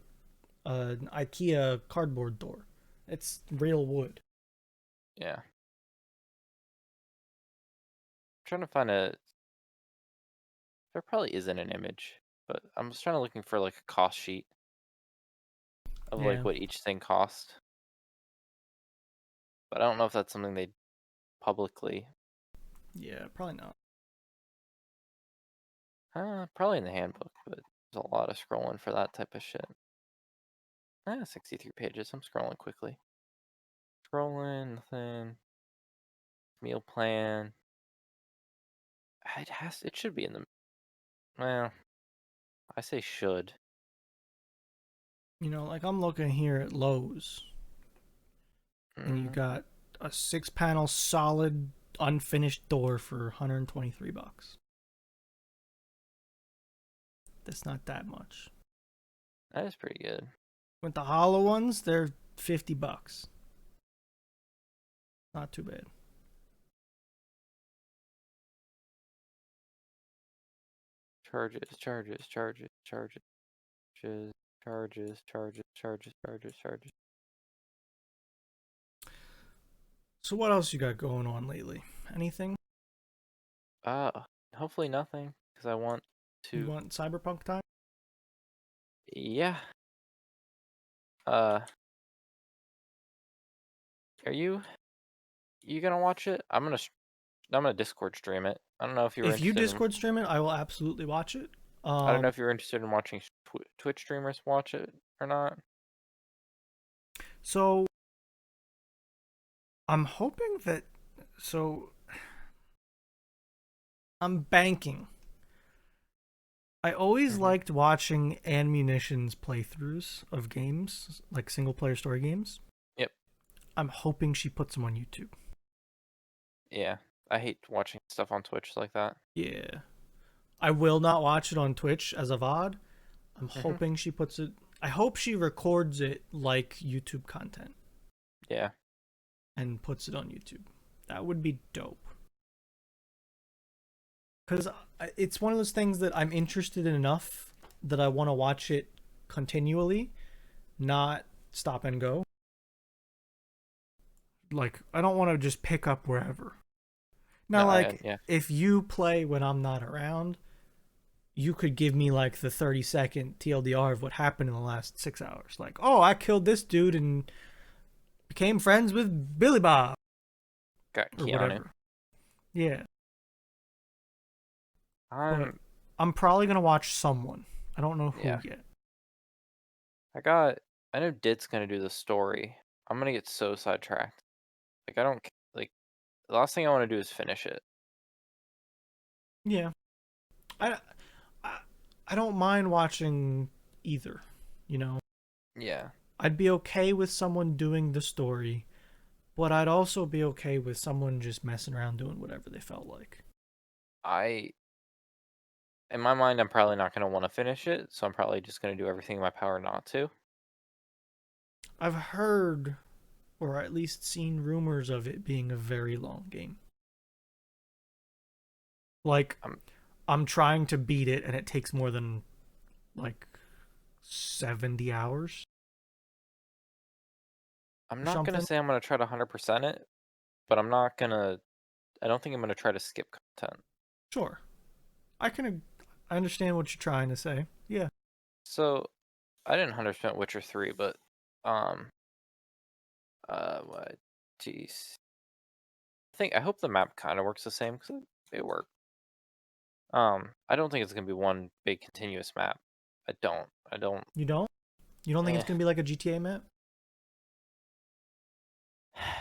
an IKEA cardboard door. It's real wood. Yeah. Trying to find a. There probably isn't an image, but I'm just trying to looking for like a cost sheet of like Yeah. what each thing cost. But I don't know if that's something they publicly. Yeah, probably not. Probably in the handbook, but there's a lot of scrolling for that type of shit. 63 pages. I'm scrolling quickly. Scrolling, nothing. Meal plan. It should be in the. Well, I say should. Like I'm looking here at Lowe's and you Mm, got a 6-panel solid unfinished door for $123. That's not that much. That is pretty good. With the hollow ones, they're $50. Not too bad. Charges, charges, charges, charges, charges, charges, charges, charges, charges. So what else you got going on lately? Anything? Uh, Hopefully nothing, because I want You to. want Cyberpunk time? Yeah. Uh, are you gonna watch it? I'm gonna Discord stream it. I don't know if you were If you interested in. Discord stream it, I will absolutely watch it. I don't know if you're interested in watching Twitch streamers watch it or not. So I'm hoping that. So I'm banking. I always Hmm. liked watching Ammunition's playthroughs of games, like single player story games. Yep. I'm hoping she puts them on YouTube. Yeah. I hate watching stuff on Twitch like that. Yeah. I will not watch it on Twitch as a VOD. I'm Hmm. hoping she puts it. I hope she records it like YouTube content Yeah. and puts it on YouTube. That would be dope. Because it's one of those things that I'm interested in enough that I want to watch it continually, not stop and go. Like, I don't want to just pick up wherever. No, Now, like, yeah. if you play when I'm not around, you could give me like the 30-second TLDR of what happened in the last 6 hours. Like, oh, I killed this dude and became friends with Billy Bob Got or Keanu. whatever. Yeah, but I'm I'm probably gonna watch someone. I don't know who yeah. yet. I got. I know Dit's gonna do the story. I'm gonna get so sidetracked. Like I don't like. The last thing I want to do is finish it. Yeah, I, I I don't mind watching either. You know, Yeah. I'd be okay with someone doing the story, but I'd also be okay with someone just messing around doing whatever they felt like. I in my mind I'm probably not gonna want to finish it, so I'm probably just gonna do everything in my power not to. I've heard, or at least seen rumors of it being a very long game. Like, I'm I'm trying to beat it and it takes more than like 70 hours I'm or not gonna something. say I'm gonna try to 100% it, but I'm not gonna. I don't think I'm gonna try to skip content. Sure. I understand what you're trying to say. Yeah. So I didn't 100% Witcher 3, but um what? Jeez. I hope the map kind of works the same because it worked. I don't think it's gonna be one big continuous map. I don't. I don't. You don't? You don't think Eh. it's going to be like a GTA map?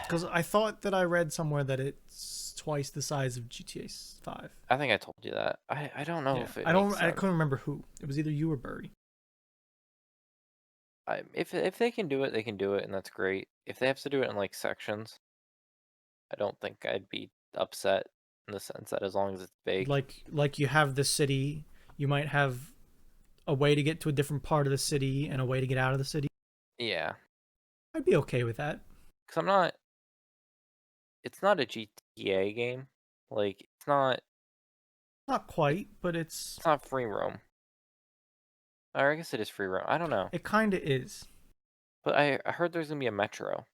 Cuz I thought that I read somewhere that it's twice the size of GTA 5. I think I told you that. I don't know Yeah. if it makes I sense. couldn't remember who. It was either you or Burry. If they can do it, they can do it, and that's great. If they have to do it in like sections, I don't think I'd be upset in the sense that as long as it's big. Like you have the city, you might have a way to get to a different part of the city and a way to get out of the city. Yeah, I'd be okay with that. because I'm not. It's not a GTA game. Like it's not. Not It's quite, but it's it's not free roam. Or I guess it is free roam. I don't know, it kind of is. but I heard there's gonna be a metro,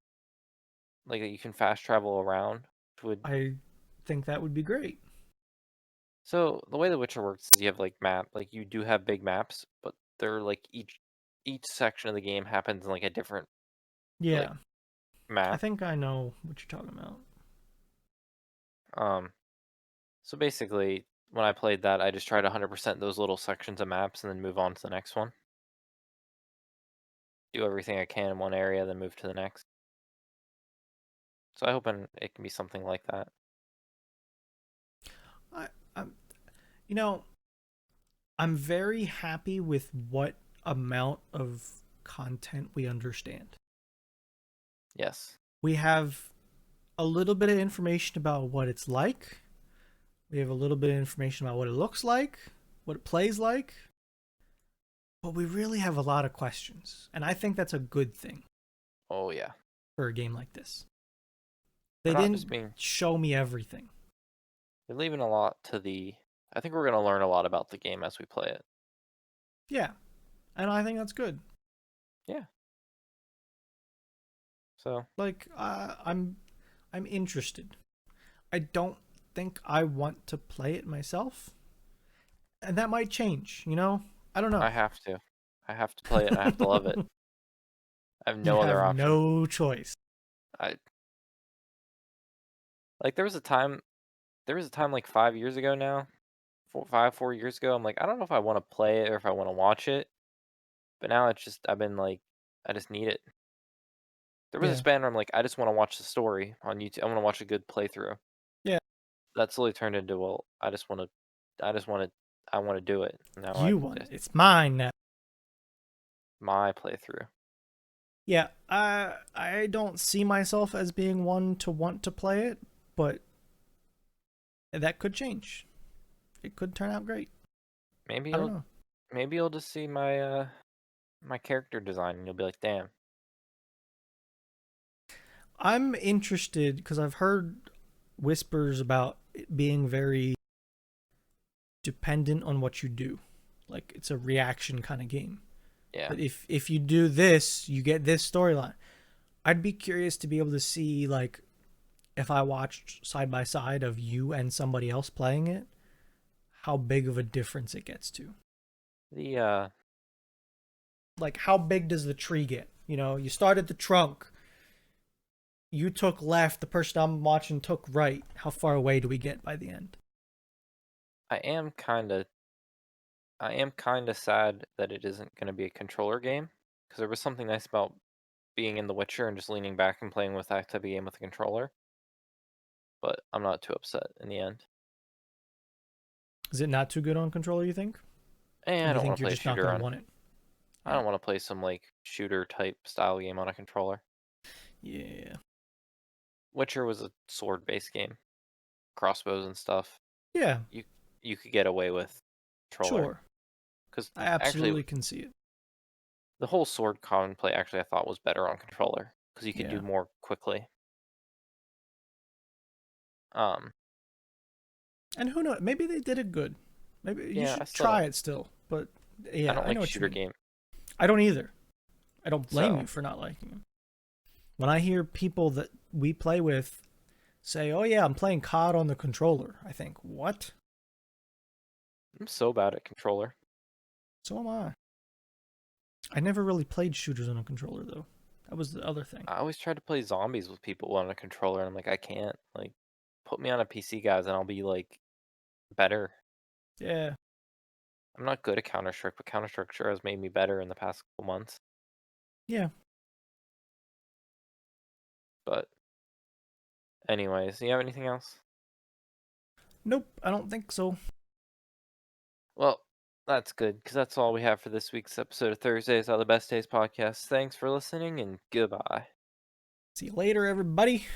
like that you can fast travel around. Which would I think that would be great. So the way The Witcher works is you have like like you do have big maps, but they're like each section of the game happens in like a different like Yeah, I map. think I know what you're talking about. Um, so basically, when I played that, I just tried 100% those little sections of maps and then move on to the next one. Do everything I can in one area, then move to the next. So I hope it can be something like that. I, I'm, you know, I'm very happy with what amount of content we understand. Yes. We have a little bit of information about what it's like. We have a little bit of information about what it looks like, what it plays like. but we really have a lot of questions, and I think that's a good thing Oh yeah. for a game like this. We're They not just didn't being show me everything. We're leaving a lot to the I think we're gonna learn a lot about the game as we play it. Yeah, and I think that's good. Yeah. So Like, I'm interested. I don't think I want to play it myself, and that might change. I don't know. I have to. I have to play it and I have to love it. I have You no other have option. no choice. I like there was a time like 5 years ago now, 4 years ago. I'm like, I don't know if I want to play it or if I want to watch it. But now it's just I've been like, I just need it. There was a Yeah, span where I'm like, I just want to watch the story on YouTube. I want to watch a good playthrough. yeah. That slowly turned into, well, I just want to, I want to do it. Now I You want it. just It's mine now. my playthrough. Yeah, I don't see myself as being one to want to play it, but that could change. It could turn out great. Maybe I don't you'll know. maybe you'll just see my character design and you'll be like, damn. I'm interested because I've heard whispers about it being very dependent on what you do. Like it's a reaction kind of game. Yeah. But if you do this, you get this storyline. I'd be curious to be able to see like if I watched side by side of you and somebody else playing it, how big of a difference it gets to. The Like how big does the tree get? You start at the trunk, you took left, the person I'm watching took right. How far away do we get by the end? I am kind of sad that it isn't going to be a controller game because there was something nice about being in The Witcher and just leaning back and playing with that type of game with a controller. But I'm not too upset in the end. Is it not too good on controller, you think? Or And do I you don't want think to you're play a just not shooter going to on. want it? I Yeah. don't want to play some like shooter type style game on a controller. Yeah. Witcher was a sword based game, crossbows and stuff. Yeah, You you could get away with controller sure. because I actually absolutely can see it. the whole sword common play actually I thought was better on controller because you could do Yeah. more quickly. Um, And who knows? Maybe they did it good. Maybe you yeah, should try it still. But I yeah, don't I like know what you shooter mean. game. I don't either. I don't blame you So for not liking them. When I hear people that we play with say, "Oh yeah, I'm playing COD on the controller," I think, "What?" I'm so bad at controller. So am I. I never really played shooters on a controller though. That was the other thing. I always try to play zombies with people on a controller, and I'm like, I can't. Like, put me on a PC, guys, and I'll be like better. Yeah. I'm not good at Counter Strike, but Counter Strike sure has made me better in the past couple months. Yeah. But anyways, do you have anything else? Nope, I don't think so. Well, that's good because that's all we have for this week's episode of Thursdays Are the Best Days podcast. Thanks for listening and goodbye. See you later, everybody.